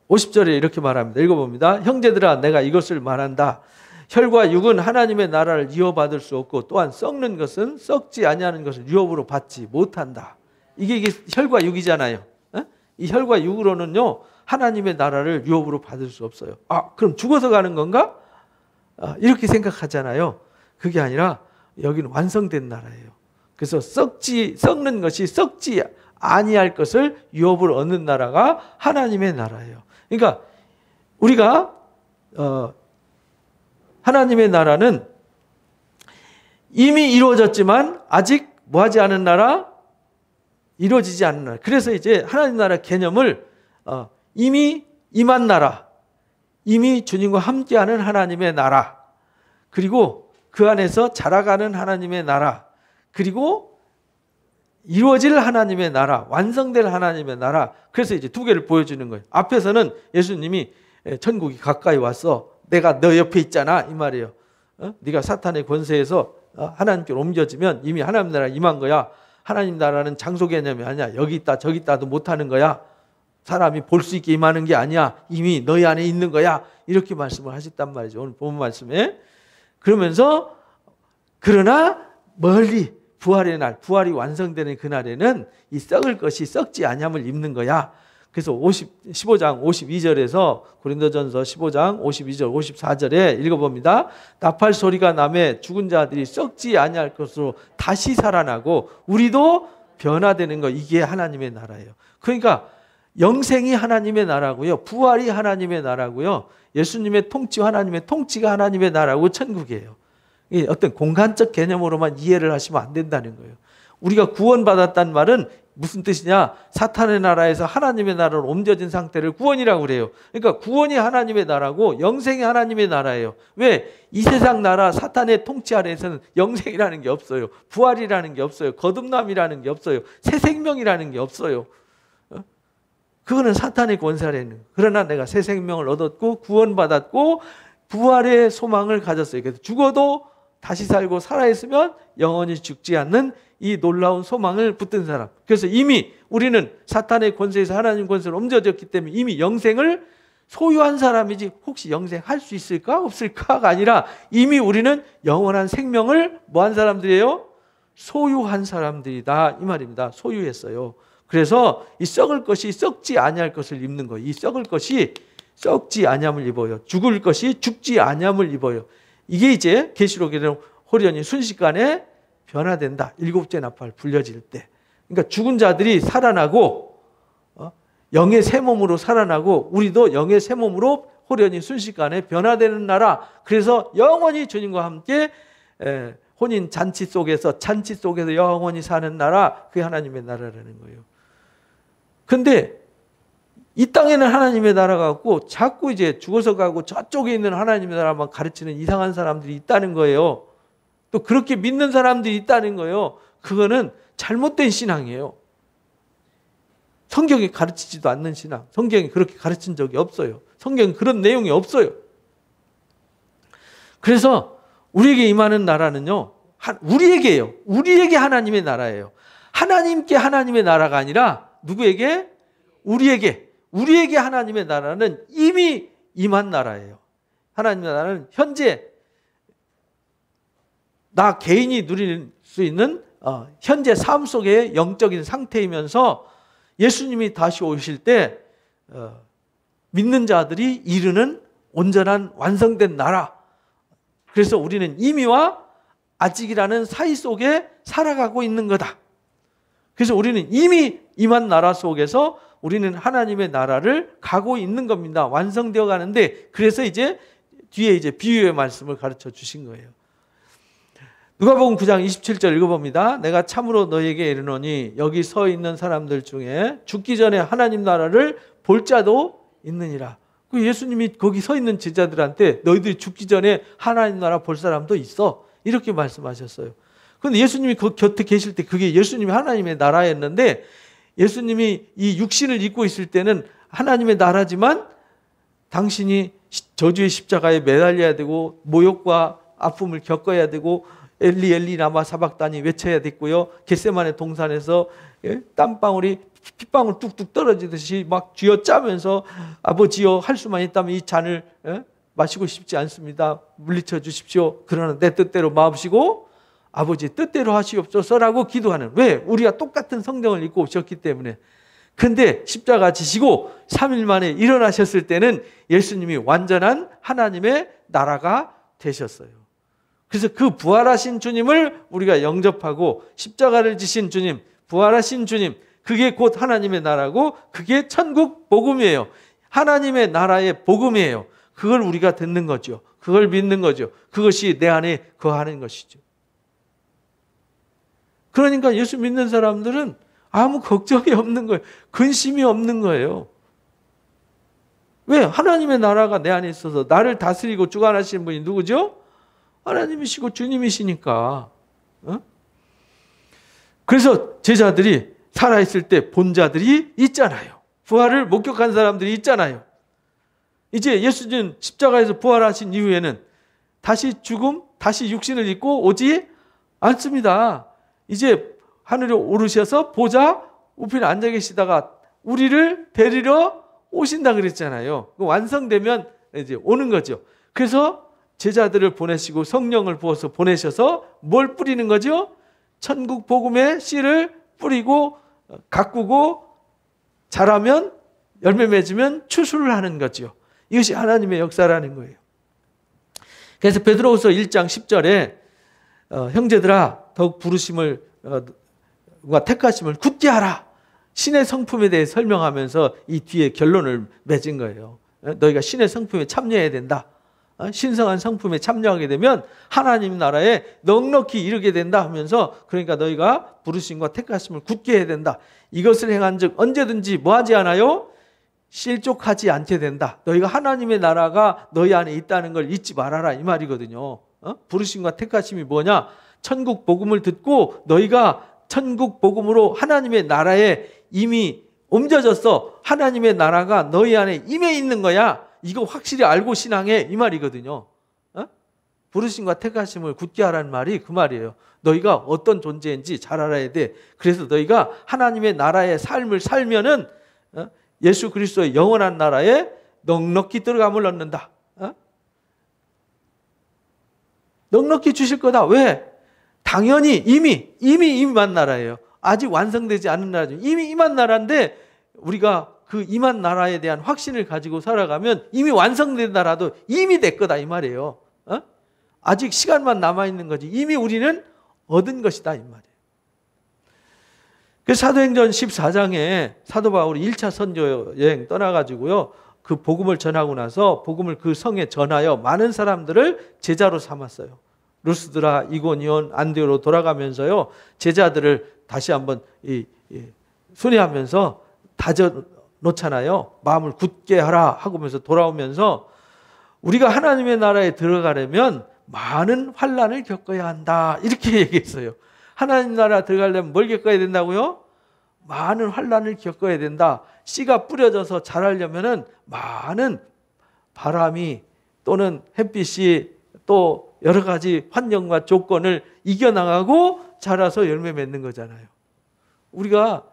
50절에 이렇게 말합니다. 읽어봅니다. 형제들아, 내가 이것을 말한다. 혈과 육은 하나님의 나라를 이어받을 수 없고 또한 썩는 것은 썩지 아니하는 것을 유업으로 받지 못한다. 이게 혈과 육이잖아요. 이 혈과 육으로는요 하나님의 나라를 유업으로 받을 수 없어요. 그럼 죽어서 가는 건가? 이렇게 생각하잖아요. 그게 아니라 여기는 완성된 나라예요. 그래서 썩는 것이 썩지 아니할 것을 유업을 얻는 나라가 하나님의 나라예요. 그러니까 우리가 하나님의 나라는 이미 이루어졌지만 아직 뭐하지 않은 나라? 이루어지지 않는 나라. 그래서 이제 하나님 나라 개념을 이미 임한 나라, 이미 주님과 함께하는 하나님의 나라, 그리고 그 안에서 자라가는 하나님의 나라, 그리고 이루어질 하나님의 나라, 완성될 하나님의 나라. 그래서 이제 두 개를 보여주는 거예요. 앞에서는 예수님이 천국이 가까이 왔어, 내가 너 옆에 있잖아 이 말이에요. 네가 사탄의 권세에서 하나님께로 옮겨지면 이미 하나님 나라 임한 거야. 하나님 나라는 장소 개념이 아니야. 여기 있다 저기 있다도 못하는 거야. 사람이 볼 수 있게 임하는 게 아니야. 이미 너희 안에 있는 거야. 이렇게 말씀을 하셨단 말이죠. 오늘 본 말씀에. 그러면서 그러나 멀리 부활의 날, 부활이 완성되는 그날에는 이 썩을 것이 썩지 아니함을 입는 거야. 그래서 15장 52절에서 고린도전서 15장 52절 54절에 읽어봅니다. 나팔 소리가 나매 죽은 자들이 썩지 아니할 것으로 다시 살아나고 우리도 변화되는 거, 이게 하나님의 나라예요. 그러니까 영생이 하나님의 나라고요, 부활이 하나님의 나라고요, 예수님의 통치, 하나님의 통치가 하나님의 나라고 천국이에요. 어떤 공간적 개념으로만 이해를 하시면 안 된다는 거예요. 우리가 구원받았다는 말은 무슨 뜻이냐? 사탄의 나라에서 하나님의 나라로 옮겨진 상태를 구원이라고 그래요. 그러니까 구원이 하나님의 나라고 영생이 하나님의 나라예요. 왜? 이 세상 나라 사탄의 통치 아래에서는 영생이라는 게 없어요. 부활이라는 게 없어요. 거듭남이라는 게 없어요. 새 생명이라는 게 없어요. 그거는 사탄의 권세 아래 있는 거예요. 그러나 내가 새 생명을 얻었고 구원받았고 부활의 소망을 가졌어요. 그래서 죽어도 다시 살고 살아있으면 영원히 죽지 않는 이 놀라운 소망을 붙든 사람. 그래서 이미 우리는 사탄의 권세에서 하나님 권세로 옮겨졌기 때문에 이미 영생을 소유한 사람이지, 혹시 영생할 수 있을까 없을까가 아니라 이미 우리는 영원한 생명을 뭐한 사람들이에요? 소유한 사람들이다, 이 말입니다. 소유했어요. 그래서 이 썩을 것이 썩지 아니할 것을 입는 거예요. 이 썩을 것이 썩지 아니함을 입어요. 죽을 것이 죽지 아니함을 입어요. 이게 이제 계시록에는 호련히 순식간에 변화된다. 일곱째 나팔 불려질 때. 그러니까 죽은 자들이 살아나고 영의 새 몸으로 살아나고 우리도 영의 새 몸으로 호련히 순식간에 변화되는 나라. 그래서 영원히 주님과 함께 혼인 잔치 속에서 영원히 사는 나라, 그게 하나님의 나라라는 거예요. 근데 이 땅에는 하나님의 나라가 없고 자꾸 이제 죽어서 가고 저쪽에 있는 하나님의 나라만 가르치는 이상한 사람들이 있다는 거예요. 또 그렇게 믿는 사람들이 있다는 거예요. 그거는 잘못된 신앙이에요. 성경이 가르치지도 않는 신앙. 성경이 그렇게 가르친 적이 없어요. 성경에 그런 내용이 없어요. 그래서 우리에게 임하는 나라는요, 우리에게요. 우리에게 하나님의 나라예요. 하나님께 하나님의 나라가 아니라 누구에게? 우리에게 하나님의 나라는 이미 임한 나라예요. 하나님의 나라는 현재 나 개인이 누릴 수 있는 현재 삶 속의 영적인 상태이면서 예수님이 다시 오실 때 믿는 자들이 이르는 온전한 완성된 나라. 그래서 우리는 이미와 아직이라는 사이 속에 살아가고 있는 거다. 그래서 우리는 이미 임한 나라 속에서 우리는 하나님의 나라를 가고 있는 겁니다. 완성되어 가는데, 그래서 이제 뒤에 이제 비유의 말씀을 가르쳐 주신 거예요. 누가복음 9장 27절 읽어봅니다. 내가 참으로 너희에게 이르노니 여기 서 있는 사람들 중에 죽기 전에 하나님 나라를 볼 자도 있느니라. 예수님이 거기 서 있는 제자들한테 너희들이 죽기 전에 하나님 나라 볼 사람도 있어, 이렇게 말씀하셨어요. 그런데 예수님이 그 곁에 계실 때 그게 예수님이 하나님의 나라였는데, 예수님이 이 육신을 입고 있을 때는 하나님의 나라지만 당신이 저주의 십자가에 매달려야 되고 모욕과 아픔을 겪어야 되고 엘리 엘리 라마 사박다니 외쳐야 됐고요. 겟세마네 동산에서 땀방울이 핏방울 뚝뚝 떨어지듯이 막 쥐어짜면서 아버지여 할 수만 있다면 이 잔을 마시고 싶지 않습니다. 물리쳐 주십시오. 그러나 내 뜻대로 마옵시고 아버지 뜻대로 하시옵소서라고 기도하는. 왜? 우리가 똑같은 성경을 읽고 오셨기 때문에. 근데 십자가 지시고 3일 만에 일어나셨을 때는 예수님이 완전한 하나님의 나라가 되셨어요. 그래서 그 부활하신 주님을 우리가 영접하고 십자가를 지신 주님, 부활하신 주님, 그게 곧 하나님의 나라고 그게 천국 복음이에요. 하나님의 나라의 복음이에요. 그걸 우리가 듣는 거죠. 그걸 믿는 거죠. 그것이 내 안에 거하는 것이죠. 그러니까 예수 믿는 사람들은 아무 걱정이 없는 거예요. 근심이 없는 거예요. 왜? 하나님의 나라가 내 안에 있어서 나를 다스리고 주관하시는 분이 누구죠? 하나님이시고 주님이시니까. 그래서 제자들이 살아있을 때 본 자들이 있잖아요. 부활을 목격한 사람들이 있잖아요. 이제 예수님 십자가에서 부활하신 이후에는 다시 죽음, 다시 육신을 입고 오지 않습니다. 이제 하늘에 오르셔서 보좌 우편에 앉아 계시다가 우리를 데리러 오신다 그랬잖아요. 완성되면 이제 오는 거죠. 그래서 제자들을 보내시고 성령을 부어서 보내셔서 뭘 뿌리는 거죠? 천국 복음의 씨를 뿌리고 가꾸고 자라면 열매 맺으면 추수를 하는 거죠. 이것이 하나님의 역사라는 거예요. 그래서 베드로후서 1장 10절에 형제들아 더욱 부르심을 택하심을 굳게 하라. 신의 성품에 대해 설명하면서 이 뒤에 결론을 맺은 거예요. 너희가 신의 성품에 참여해야 된다. 신성한 성품에 참여하게 되면 하나님 나라에 넉넉히 이르게 된다 하면서, 그러니까 너희가 부르심과 택하심을 굳게 해야 된다. 이것을 행한 즉 언제든지 뭐하지 않아요? 실족하지 않게 된다. 너희가 하나님의 나라가 너희 안에 있다는 걸 잊지 말아라 이 말이거든요. 부르심과 택하심이 뭐냐? 천국 복음을 듣고 너희가 천국 복음으로 하나님의 나라에 이미 옮겨졌어. 하나님의 나라가 너희 안에 임해 있는 거야. 이거 확실히 알고 신앙해 이 말이거든요. 부르심과 택하심을 굳게 하라는 말이 그 말이에요. 너희가 어떤 존재인지 잘 알아야 돼. 그래서 너희가 하나님의 나라의 삶을 살면은 예수 그리스도의 영원한 나라에 넉넉히 들어감을 얻는다. 넉넉히 주실 거다. 왜? 당연히 이미 임한 나라예요. 아직 완성되지 않은 나라죠. 이미 임한 나라인데 우리가 그 임한 나라에 대한 확신을 가지고 살아가면 이미 완성된 나라도 이미 될 거다 이 말이에요. 아직 시간만 남아있는 거지. 이미 우리는 얻은 것이다 이 말이에요. 그래서 사도행전 14장에 사도 바울이 1차 선교 여행 떠나가지고요, 그 복음을 전하고 나서 복음을 그 성에 전하여 많은 사람들을 제자로 삼았어요. 루스드라, 이고니온, 안디오로 돌아가면서요, 제자들을 다시 한번 순회하면서 다져 놓잖아요. 마음을 굳게 하라 하면서 돌아오면서 우리가 하나님의 나라에 들어가려면 많은 환난을 겪어야 한다 이렇게 얘기했어요. 하나님 나라 들어가려면 뭘 겪어야 된다고요? 많은 환난을 겪어야 된다. 씨가 뿌려져서 자라려면은 많은 바람이 또는 햇빛이 또 여러 가지 환경과 조건을 이겨나가고 자라서 열매 맺는 거잖아요. 우리가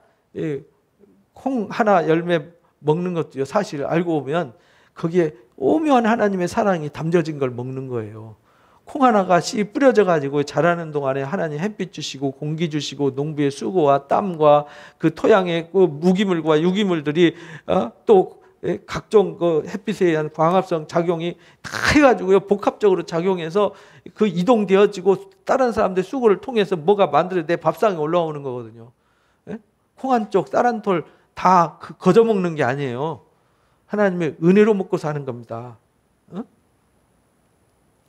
콩 하나 열매 먹는 것도요, 사실 알고 보면 거기에 오묘한 하나님의 사랑이 담겨진 걸 먹는 거예요. 콩 하나가 씨 뿌려져 가지고 자라는 동안에 하나님 햇빛 주시고 공기 주시고 농부의 수고와 땀과 그 토양의 그 무기물과 유기물들이 또 각종 그 햇빛에 의한 광합성 작용이 다 해가지고요, 복합적으로 작용해서 그 이동되어지고 다른 사람들 수고를 통해서 뭐가 만들어 내 밥상에 올라오는 거거든요. 콩 한쪽 쌀 한 톨 다 거저 먹는 게 아니에요. 하나님의 은혜로 먹고 사는 겁니다.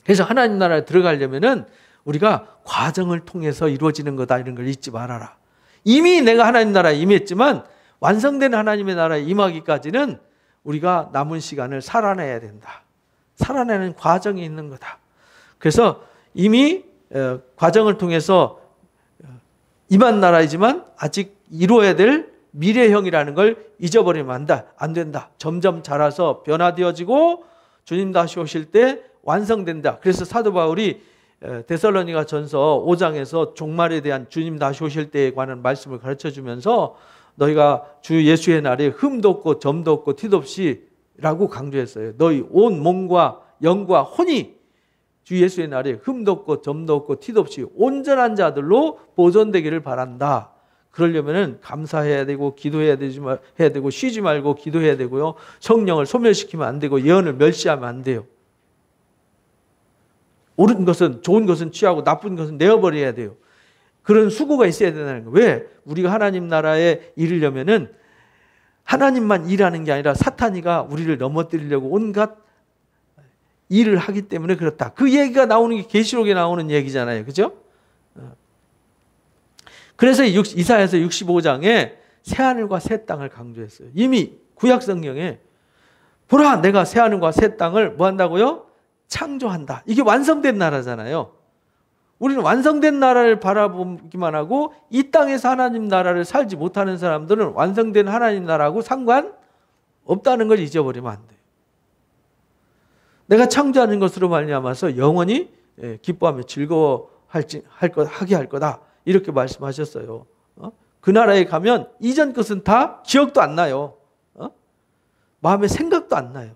그래서 하나님 나라에 들어가려면은 우리가 과정을 통해서 이루어지는 거다 이런 걸 잊지 말아라. 이미 내가 하나님 나라에 임했지만 완성된 하나님의 나라에 임하기까지는 우리가 남은 시간을 살아내야 된다. 살아내는 과정이 있는 거다. 그래서 이미 과정을 통해서 임한 나라이지만 아직 이루어야 될 미래형이라는 걸 잊어버리면 안 된다. 점점 자라서 변화되어지고 주님 다시 오실 때 완성된다. 그래서 사도 바울이 데살로니가 전서 5장에서 종말에 대한 주님 다시 오실 때에 관한 말씀을 가르쳐주면서 너희가 주 예수의 날에 흠도 없고 점도 없고 티도 없이 라고 강조했어요. 너희 온 몸과 영과 혼이 주 예수의 날에 흠도 없고 점도 없고 티도 없이 온전한 자들로 보존되기를 바란다. 그러려면 감사해야 되고 기도해야 되고 쉬지 말고 기도해야 되고요. 성령을 소멸시키면 안 되고 예언을 멸시하면 안 돼요. 옳은 것은 좋은 것은 취하고 나쁜 것은 내어버려야 돼요. 그런 수고가 있어야 된다는 거예요. 왜? 우리가 하나님 나라에 이르려면은 하나님만 일하는 게 아니라 사탄이가 우리를 넘어뜨리려고 온갖 일을 하기 때문에 그렇다. 그 얘기가 나오는 게 계시록에 나오는 얘기잖아요. 그죠? 그래서 이사야서 65장에 새하늘과 새 땅을 강조했어요. 이미 구약 성경에 보라 내가 새하늘과 새 땅을 뭐 한다고요? 창조한다. 이게 완성된 나라잖아요. 우리는 완성된 나라를 바라보기만 하고 이 땅에서 하나님 나라를 살지 못하는 사람들은 완성된 하나님 나라하고 상관없다는 걸 잊어버리면 안 돼요. 내가 창조하는 것으로 말미암아서 영원히 기뻐하며 즐거워할 하게 할 거다. 이렇게 말씀하셨어요. 그 나라에 가면 이전 것은 다 기억도 안 나요. 마음에 생각도 안 나요.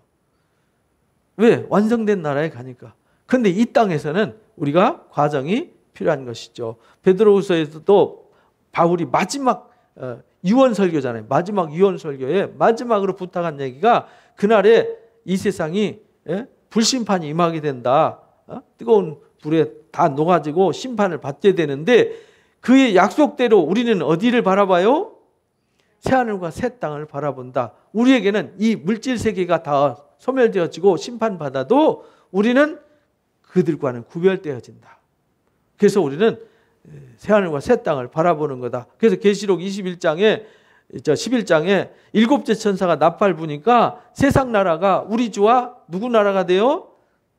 왜? 완성된 나라에 가니까. 근데 이 땅에서는 우리가 과정이 필요한 것이죠. 베드로후서에서도 바울이 마지막 유언 설교잖아요. 마지막 유언 설교에 마지막으로 부탁한 얘기가 그날에 이 세상이 불심판이 임하게 된다. 뜨거운 불에 다 녹아지고 심판을 받게 되는데 그의 약속대로 우리는 어디를 바라봐요? 새하늘과 새 땅을 바라본다. 우리에게는 이 물질 세계가 다 소멸되어지고 심판받아도 우리는 그들과는 구별되어진다. 그래서 우리는 새하늘과 새 땅을 바라보는 거다. 그래서 계시록 11장에 7째 천사가 나팔 부니까 세상 나라가 우리 주와 누구 나라가 돼요?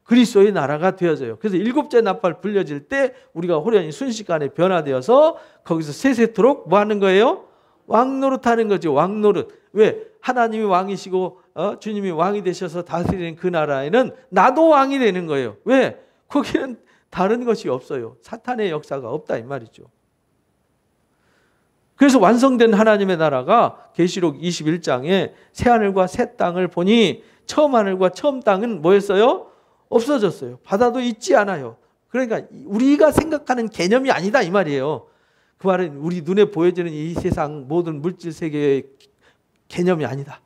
그리스도의 나라가 되어져요. 그래서 7째 나팔 불려질 때 우리가 호련히 순식간에 변화되어서 거기서 세세토록 뭐 하는 거예요? 왕노릇하는 거죠. 왕노릇. 왜? 하나님이 왕이시고 주님이 왕이 되셔서 다스리는 그 나라에는 나도 왕이 되는 거예요. 왜? 거기는 다른 것이 없어요. 사탄의 역사가 없다 이 말이죠. 그래서 완성된 하나님의 나라가 계시록 21장에 새하늘과 새 땅을 보니 처음 하늘과 처음 땅은 뭐였어요? 없어졌어요. 바다도 있지 않아요. 그러니까 우리가 생각하는 개념이 아니다 이 말이에요. 그 말은 우리 눈에 보여지는 이 세상 모든 물질 세계의 개념이 아니다.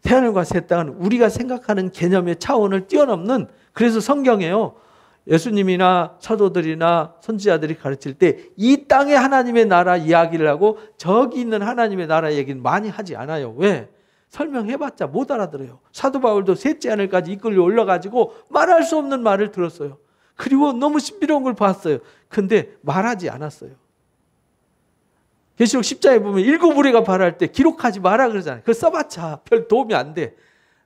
새하늘과 새 땅은 우리가 생각하는 개념의 차원을 뛰어넘는, 그래서 성경에요, 예수님이나 사도들이나 선지자들이 가르칠 때 이 땅의 하나님의 나라 이야기를 하고 저기 있는 하나님의 나라 얘기는 많이 하지 않아요. 왜? 설명해봤자 못 알아들어요. 사도 바울도 셋째 하늘까지 이끌려 올라가지고 말할 수 없는 말을 들었어요. 그리고 너무 신비로운 걸 봤어요. 근데 말하지 않았어요. 계시록 10장에 보면 7무리가 발할 때 기록하지 마라 그러잖아요. 그거 써봤자 별 도움이 안 돼.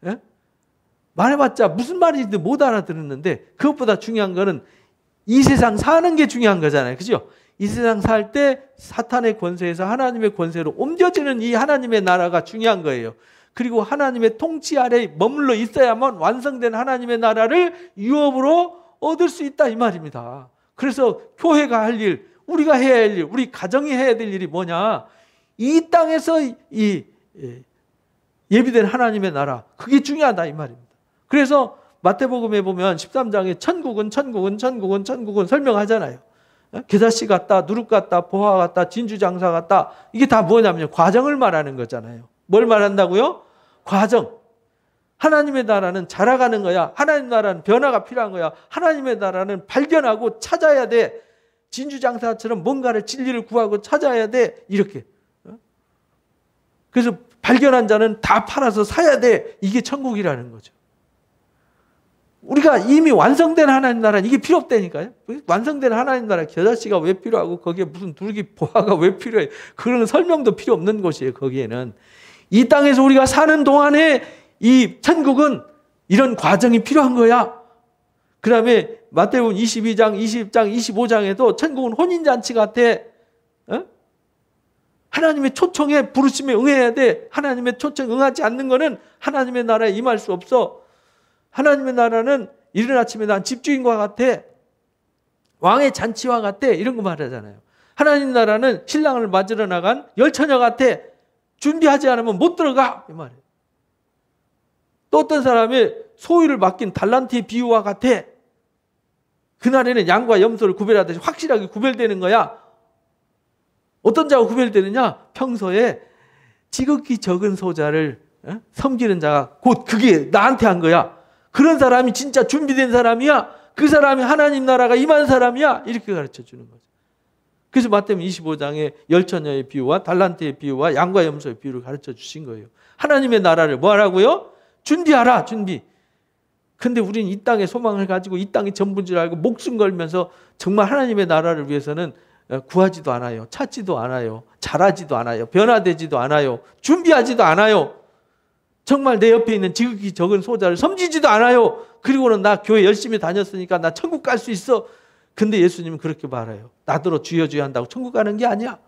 예? 말해봤자 무슨 말인지 못 알아들었는데 그것보다 중요한 거는 이 세상 사는 게 중요한 거잖아요. 그죠? 이 세상 살 때 사탄의 권세에서 하나님의 권세로 옮겨지는 이 하나님의 나라가 중요한 거예요. 그리고 하나님의 통치 아래 머물러 있어야만 완성된 하나님의 나라를 유업으로 얻을 수 있다 이 말입니다. 그래서 교회가 할 일, 우리가 해야 할 일, 우리 가정이 해야 될 일이 뭐냐? 이 땅에서 이 예비된 하나님의 나라, 그게 중요하다 이 말입니다. 그래서 마태복음에 보면 13장에 천국은 설명하잖아요. 게다시 같다, 누룩 같다, 보화 같다, 진주장사 같다. 이게 다 뭐냐면요, 과정을 말하는 거잖아요. 뭘 말한다고요? 과정. 하나님의 나라는 자라가는 거야. 하나님의 나라는 변화가 필요한 거야. 하나님의 나라는 발견하고 찾아야 돼. 진주장사처럼 뭔가를 진리를 구하고 찾아야 돼. 이렇게. 그래서 발견한 자는 다 팔아서 사야 돼. 이게 천국이라는 거죠. 우리가 이미 완성된 하나님 나라, 이게 필요 없다니까요. 완성된 하나님 나라 겨자씨가 왜 필요하고 거기에 무슨 두르기 보화가 왜 필요해. 그런 설명도 필요 없는 곳이에요. 거기에는. 이 땅에서 우리가 사는 동안에 이 천국은 이런 과정이 필요한 거야. 그 다음에 마태복음 22장, 20장, 25장에도 천국은 혼인잔치 같아. 하나님의 초청에 부르심에 응해야 돼. 하나님의 초청 응하지 않는 거는 하나님의 나라에 임할 수 없어. 하나님의 나라는 이른 아침에 난 집주인과 같아. 왕의 잔치와 같아. 이런 거 말하잖아요. 하나님 나라는 신랑을 맞으러 나간 열처녀 같아. 준비하지 않으면 못 들어가. 이 말이에요. 또 어떤 사람이 소유를 맡긴 달란트의 비유와 같아. 그날에는 양과 염소를 구별하듯이 확실하게 구별되는 거야. 어떤 자가 구별되느냐? 평소에 지극히 적은 소자를 섬기는 자가 곧 그게 나한테 한 거야. 그런 사람이 진짜 준비된 사람이야. 그 사람이 하나님 나라가 임한 사람이야. 이렇게 가르쳐 주는 거죠. 그래서 마태복음 25장에 열처녀의 비유와 달란트의 비유와 양과 염소의 비유를 가르쳐 주신 거예요. 하나님의 나라를 뭐 하라고요? 준비하라. 준비. 근데 우리는 이 땅에 소망을 가지고 이 땅이 전부인 줄 알고 목숨 걸면서 정말 하나님의 나라를 위해서는 구하지도 않아요. 찾지도 않아요. 잘하지도 않아요. 변화되지도 않아요. 준비하지도 않아요. 정말 내 옆에 있는 지극히 적은 소자를 섬기지도 않아요. 그리고는 나 교회 열심히 다녔으니까 나 천국 갈 수 있어. 근데 예수님은 그렇게 말해요. 나더러 주여 주여 한다고 천국 가는 게 아니야.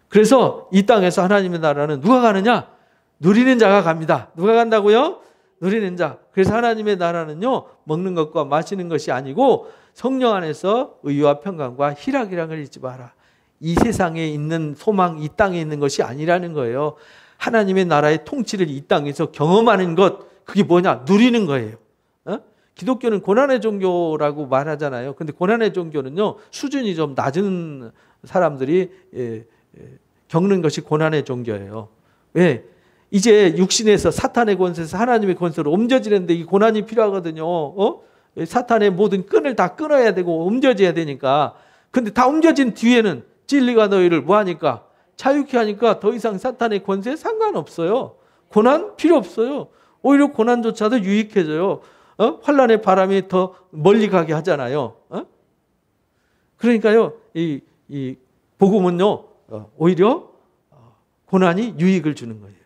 그래서 이 땅에서 하나님의 나라는 누가 가느냐? 누리는 자가 갑니다. 누가 간다고요? 누리는 자. 그래서 하나님의 나라는요, 먹는 것과 마시는 것이 아니고 성령 안에서 의와 평강과 희락이라는 걸 잊지 마라. 이 세상에 있는 소망, 이 땅에 있는 것이 아니라는 거예요. 하나님의 나라의 통치를 이 땅에서 경험하는 것, 그게 뭐냐? 누리는 거예요. 기독교는 고난의 종교라고 말하잖아요. 근데 고난의 종교는요, 수준이 좀 낮은 사람들이 겪는 것이 고난의 종교예요. 왜? 이제 육신에서 사탄의 권세에서 하나님의 권세로 옮겨지는데 이 고난이 필요하거든요. 사탄의 모든 끈을 다 끊어야 되고 옮겨져야 되니까. 근데 다 옮겨진 뒤에는 진리가 너희를 뭐하니까? 자유케 하니까 더 이상 사탄의 권세에 상관없어요. 고난 필요 없어요. 오히려 고난조차도 유익해져요. 환란의 바람이 더 멀리 가게 하잖아요. 그러니까요, 이 복음은요, 오히려 고난이 유익을 주는 거예요.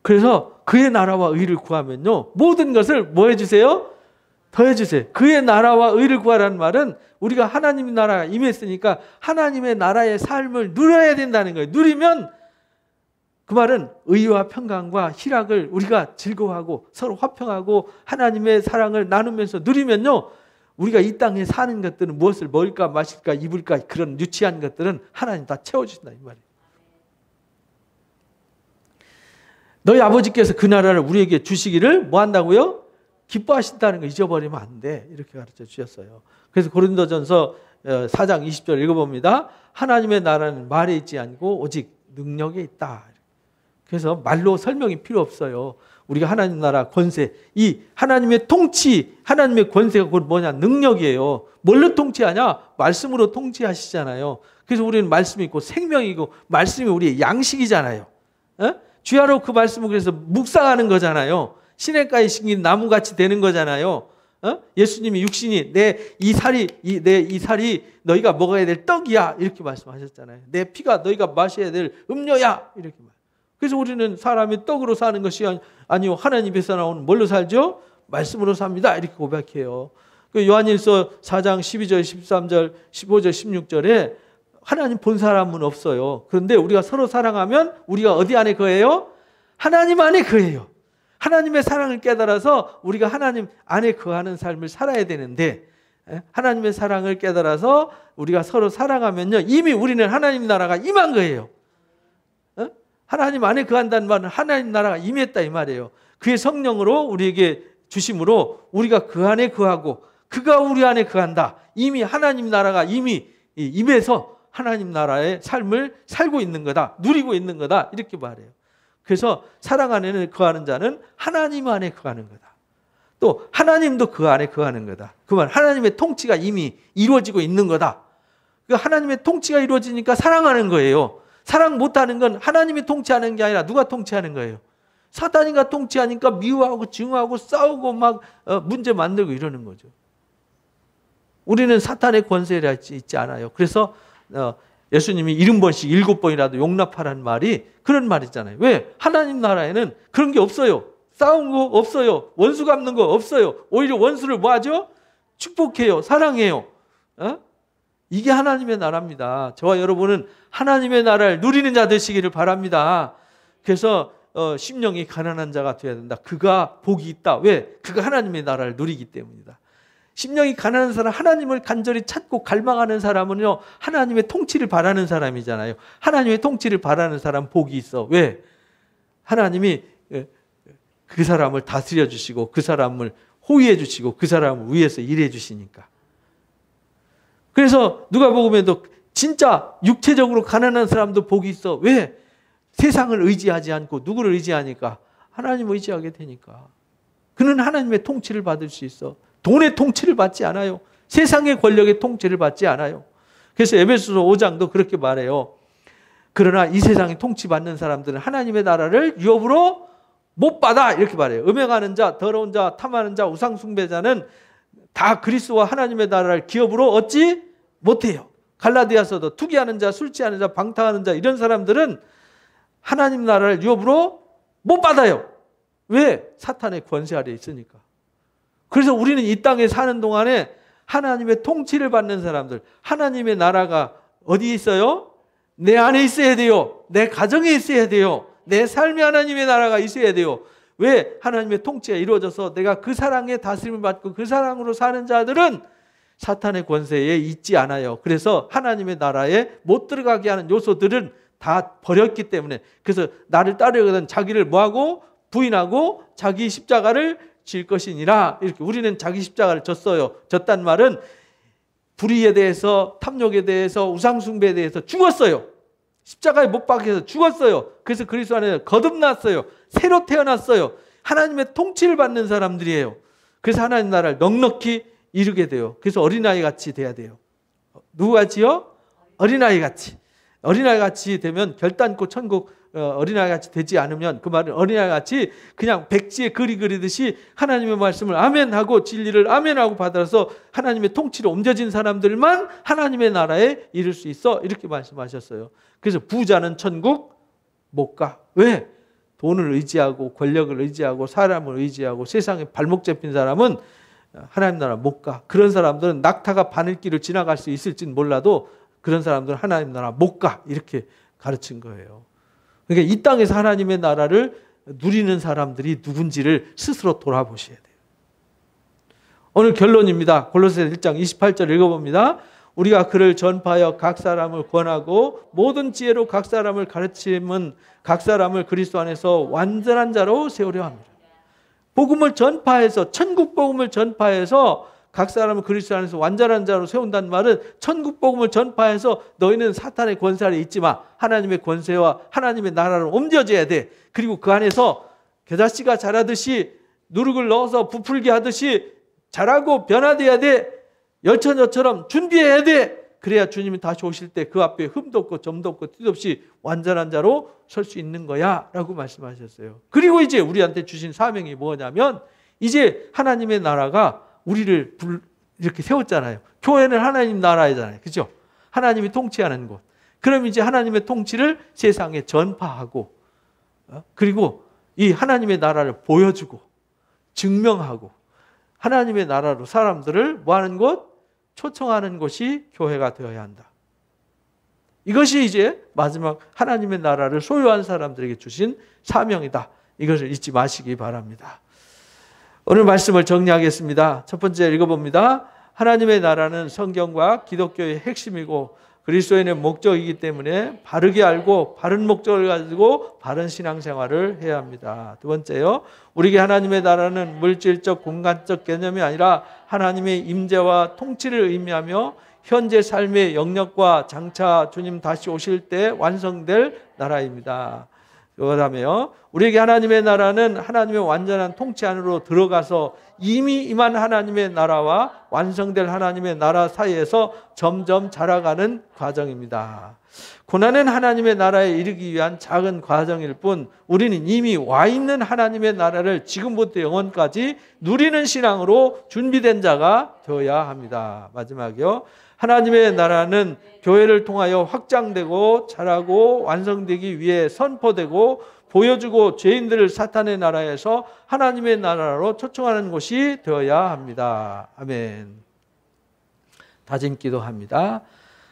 그래서 그의 나라와 의를 구하면요, 모든 것을 뭐 해주세요? 더 해주세요. 그의 나라와 의를 구하라는 말은 우리가 하나님의 나라가 임했으니까 하나님의 나라의 삶을 누려야 된다는 거예요. 누리면 그 말은 의와 평강과 희락을 우리가 즐거워하고 서로 화평하고 하나님의 사랑을 나누면서 누리면요, 우리가 이 땅에 사는 것들은 무엇을 먹을까 마실까 입을까 그런 유치한 것들은 하나님 다 채워주신다 이 말이에요. 너희 아버지께서 그 나라를 우리에게 주시기를 뭐 한다고요? 기뻐하신다는 거 잊어버리면 안 돼. 이렇게 가르쳐 주셨어요. 그래서 고린도전서 4장 20절 읽어봅니다. 하나님의 나라는 말에 있지 않고 오직 능력에 있다. 그래서 말로 설명이 필요 없어요. 우리가 하나님 나라 권세, 이 하나님의 통치, 하나님의 권세가 곧 뭐냐? 능력이에요. 뭘로 통치하냐? 말씀으로 통치하시잖아요. 그래서 우리는 말씀이 있고 생명이고 말씀이 우리의 양식이잖아요. 주야로 그 말씀을 그래서 묵상하는 거잖아요. 시냇가에 심긴 나무같이 되는 거잖아요. 예수님이 육신이 내 이 살이 너희가 먹어야 될 떡이야 이렇게 말씀하셨잖아요. 내 피가 너희가 마셔야 될 음료야 이렇게 말. 그래서 우리는 사람이 떡으로 사는 것이 아니요 하나님께서 나오는 뭘로 살죠? 말씀으로 삽니다 이렇게 고백해요. 그 요한일서 4장 12절, 13절, 15절, 16절에 하나님 본 사람은 없어요. 그런데 우리가 서로 사랑하면 우리가 어디 안에 거해요? 하나님 안에 거해요. 하나님의 사랑을 깨달아서 우리가 하나님 안에 거하는 삶을 살아야 되는데 하나님의 사랑을 깨달아서 우리가 서로 사랑하면요 이미 우리는 하나님 나라가 임한 거예요. 하나님 안에 거한다는 말은 하나님 나라가 임했다 이 말이에요. 그의 성령으로 우리에게 주심으로 우리가 그 안에 거하고 그가 우리 안에 거한다. 이미 하나님 나라가 이미 임해서 하나님 나라의 삶을 살고 있는 거다. 누리고 있는 거다. 이렇게 말해요. 그래서 사랑 안에는 거하는 자는 하나님 안에 거하는 거다. 또 하나님도 그 안에 거하는 거다. 그 말 하나님의 통치가 이미 이루어지고 있는 거다. 그 하나님의 통치가 이루어지니까 사랑하는 거예요. 사랑 못하는 건 하나님이 통치하는 게 아니라 누가 통치하는 거예요? 사탄이가 통치하니까 미워하고 증오하고 싸우고 막 문제 만들고 이러는 거죠. 우리는 사탄의 권세를 있지 않아요. 그래서 예수님이 70번씩 7번이라도 용납하라는 말이 그런 말이잖아요. 왜? 하나님 나라에는 그런 게 없어요. 싸운 거 없어요. 원수 갚는 거 없어요. 오히려 원수를 뭐 하죠? 축복해요. 사랑해요. 이게 하나님의 나라입니다. 저와 여러분은 하나님의 나라를 누리는 자 되시기를 바랍니다. 그래서 심령이 가난한 자가 되어야 된다. 그가 복이 있다. 왜? 그가 하나님의 나라를 누리기 때문이다. 심령이 가난한 사람, 하나님을 간절히 찾고 갈망하는 사람은요, 하나님의 통치를 바라는 사람이잖아요. 하나님의 통치를 바라는 사람 복이 있어. 왜? 하나님이 그 사람을 다스려 주시고 그 사람을 호위해 주시고 그 사람을 위해서 일해 주시니까. 그래서 누가복음에도 진짜 육체적으로 가난한 사람도 복이 있어. 왜? 세상을 의지하지 않고 누구를 의지하니까? 하나님을 의지하게 되니까. 그는 하나님의 통치를 받을 수 있어. 돈의 통치를 받지 않아요. 세상의 권력의 통치를 받지 않아요. 그래서 에베소서 5장도 그렇게 말해요. 그러나 이 세상에 통치받는 사람들은 하나님의 나라를 유업으로 못 받아 이렇게 말해요. 음행하는 자, 더러운 자, 탐하는 자, 우상 숭배자는 다 그리스도와 하나님의 나라를 기업으로 얻지 못해요. 갈라디아서도 투기하는 자, 술 취하는 자, 방탕하는 자 이런 사람들은 하나님 나라를 유업으로 못 받아요. 왜? 사탄의 권세 아래 있으니까. 그래서 우리는 이 땅에 사는 동안에 하나님의 통치를 받는 사람들, 하나님의 나라가 어디에 있어요? 내 안에 있어야 돼요. 내 가정에 있어야 돼요. 내 삶에 하나님의 나라가 있어야 돼요. 왜 하나님의 통치가 이루어져서 내가 그 사랑의 다스림을 받고 그 사랑으로 사는 자들은 사탄의 권세에 있지 않아요. 그래서 하나님의 나라에 못 들어가게 하는 요소들은 다 버렸기 때문에, 그래서 나를 따르거든 자기를 뭐하고 부인하고 자기 십자가를 질 것이니라. 이렇게 우리는 자기 십자가를 졌어요. 졌단 말은 불의에 대해서, 탐욕에 대해서, 우상숭배에 대해서 죽었어요. 십자가에 못 박혀서 죽었어요. 그래서 그리스도 안에 거듭났어요. 새로 태어났어요. 하나님의 통치를 받는 사람들이에요. 그래서 하나님 나라를 넉넉히 이루게 돼요. 그래서 어린아이 같이 돼야 돼요. 누구같이요? 어린아이 같이. 어린아이 같이 되면 결단코 천국 어린아이 같이 되지 않으면, 그 말은 어린아이 같이 그냥 백지에 그리 그리듯이 하나님의 말씀을 아멘하고 진리를 아멘하고 받아서 하나님의 통치로 옮겨진 사람들만 하나님의 나라에 이를 수 있어. 이렇게 말씀하셨어요. 그래서 부자는 천국 못 가. 왜? 돈을 의지하고 권력을 의지하고 사람을 의지하고 세상에 발목 잡힌 사람은 하나님 나라 못 가. 그런 사람들은 낙타가 바늘길을 지나갈 수 있을진 몰라도 그런 사람들은 하나님 나라 못 가. 이렇게 가르친 거예요. 그러니까 이 땅에서 하나님의 나라를 누리는 사람들이 누군지를 스스로 돌아보셔야 돼요. 오늘 결론입니다. 골로새서 1장 28절 읽어봅니다. 우리가 그를 전파하여 각 사람을 권하고 모든 지혜로 각 사람을 가르침은 각 사람을 그리스도 안에서 완전한 자로 세우려 합니다. 복음을 전파해서, 천국 복음을 전파해서 각 사람을 그리스도 안에서 완전한 자로 세운다는 말은 천국 복음을 전파해서 너희는 사탄의 권세 아래 있지 마. 하나님의 권세와 하나님의 나라를 옮겨져야 돼. 그리고 그 안에서 겨자씨가 자라듯이 누룩을 넣어서 부풀게 하듯이 자라고 변화돼야 돼. 열처녀처럼 준비해야 돼. 그래야 주님이 다시 오실 때 그 앞에 흠도 없고 점도 없고 띠도 없이 완전한 자로 설 수 있는 거야 라고 말씀하셨어요. 그리고 이제 우리한테 주신 사명이 뭐냐면, 이제 하나님의 나라가 우리를 이렇게 세웠잖아요. 교회는 하나님 나라이잖아요. 그죠? 하나님이 통치하는 곳. 그럼 이제 하나님의 통치를 세상에 전파하고, 그리고 이 하나님의 나라를 보여주고 증명하고 하나님의 나라로 사람들을 뭐하는 곳? 초청하는 곳이 교회가 되어야 한다. 이것이 이제 마지막 하나님의 나라를 소유한 사람들에게 주신 사명이다. 이것을 잊지 마시기 바랍니다. 오늘 말씀을 정리하겠습니다. 첫 번째 읽어봅니다. 하나님의 나라는 성경과 기독교의 핵심이고 그리스도인의 목적이기 때문에 바르게 알고 바른 목적을 가지고 바른 신앙생활을 해야 합니다. 두 번째요, 우리에게 하나님의 나라는 물질적 공간적 개념이 아니라 하나님의 임재와 통치를 의미하며 현재 삶의 영역과 장차 주님 다시 오실 때 완성될 나라입니다. 그러하며 우리에게 하나님의 나라는 하나님의 완전한 통치 안으로 들어가서 이미 임한 하나님의 나라와 완성될 하나님의 나라 사이에서 점점 자라가는 과정입니다. 고난은 하나님의 나라에 이르기 위한 작은 과정일 뿐 우리는 이미 와 있는 하나님의 나라를 지금부터 영원까지 누리는 신앙으로 준비된 자가 되어야 합니다. 마지막이요, 하나님의 나라는 교회를 통하여 확장되고 자라고 완성되기 위해 선포되고 보여주고 죄인들을 사탄의 나라에서 하나님의 나라로 초청하는 곳이 되어야 합니다. 아멘. 다짐 기도합니다.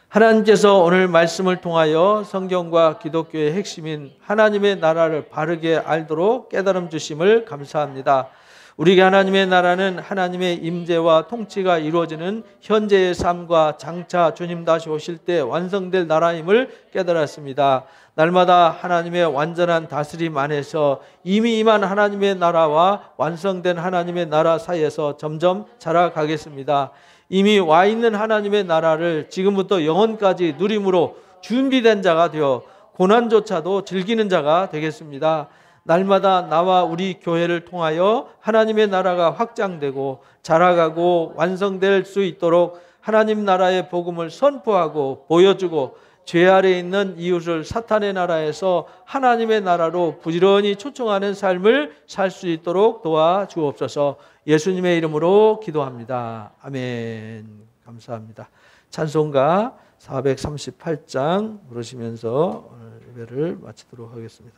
하나님께서 오늘 말씀을 통하여 성경과 기독교의 핵심인 하나님의 나라를 바르게 알도록 깨달음 주심을 감사합니다. 우리에게 하나님의 나라는 하나님의 임재와 통치가 이루어지는 현재의 삶과 장차 주님 다시 오실 때 완성될 나라임을 깨달았습니다. 날마다 하나님의 완전한 다스림 안에서 이미 임한 하나님의 나라와 완성된 하나님의 나라 사이에서 점점 자라가겠습니다. 이미 와 있는 하나님의 나라를 지금부터 영원까지 누림으로 준비된 자가 되어 고난조차도 즐기는 자가 되겠습니다. 날마다 나와 우리 교회를 통하여 하나님의 나라가 확장되고 자라가고 완성될 수 있도록 하나님 나라의 복음을 선포하고 보여주고 죄 아래 있는 이웃을 사탄의 나라에서 하나님의 나라로 부지런히 초청하는 삶을 살 수 있도록 도와주옵소서. 예수님의 이름으로 기도합니다. 아멘. 감사합니다. 찬송가 438장 부르시면서 오늘 예배를 마치도록 하겠습니다.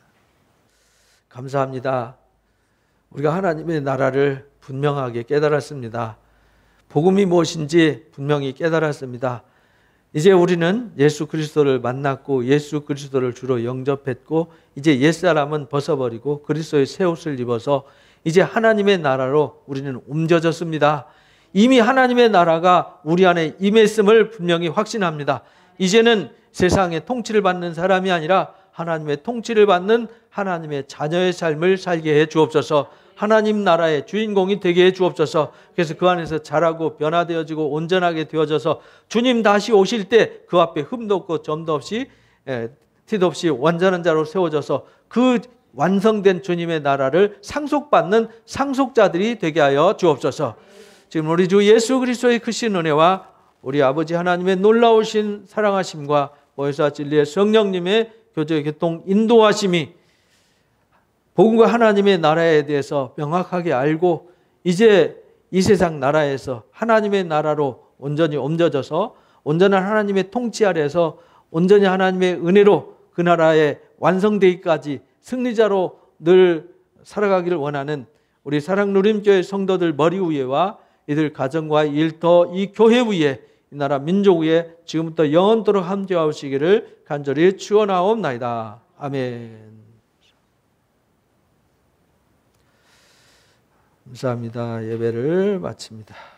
감사합니다. 우리가 하나님의 나라를 분명하게 깨달았습니다. 복음이 무엇인지 분명히 깨달았습니다. 이제 우리는 예수 그리스도를 만났고 예수 그리스도를 주로 영접했고 이제 옛사람은 벗어버리고 그리스도의 새 옷을 입어서 이제 하나님의 나라로 우리는 옮겨졌습니다. 이미 하나님의 나라가 우리 안에 임했음을 분명히 확신합니다. 이제는 세상의 통치를 받는 사람이 아니라 하나님의 통치를 받는 하나님의 자녀의 삶을 살게 해 주옵소서. 하나님 나라의 주인공이 되게 해 주옵소서. 그래서 그 안에서 자라고 변화되어지고 온전하게 되어져서 주님 다시 오실 때 그 앞에 흠도 없고 점도 없이 티도 없이 완전한 자로 세워져서 그 완성된 주님의 나라를 상속받는 상속자들이 되게 하여 주옵소서. 지금 우리 주 예수 그리스도의 크신 은혜와 우리 아버지 하나님의 놀라우신 사랑하심과 보혜사 진리의 성령님의 교제 교통 인도하심이 복음과 하나님의 나라에 대해서 명확하게 알고 이제 이 세상 나라에서 하나님의 나라로 온전히 옮겨져서 온전한 하나님의 통치 아래에서 온전히 하나님의 은혜로 그 나라에 완성되기까지 승리자로 늘 살아가기를 원하는 우리 사랑누림교회 성도들 머리 위에와 이들 가정과 일터 이 교회 위에 이 나라 민족 위에 지금부터 영원토록 함께하시기를 간절히 축원하옵나이다. 아멘. 감사합니다. 예배를 마칩니다.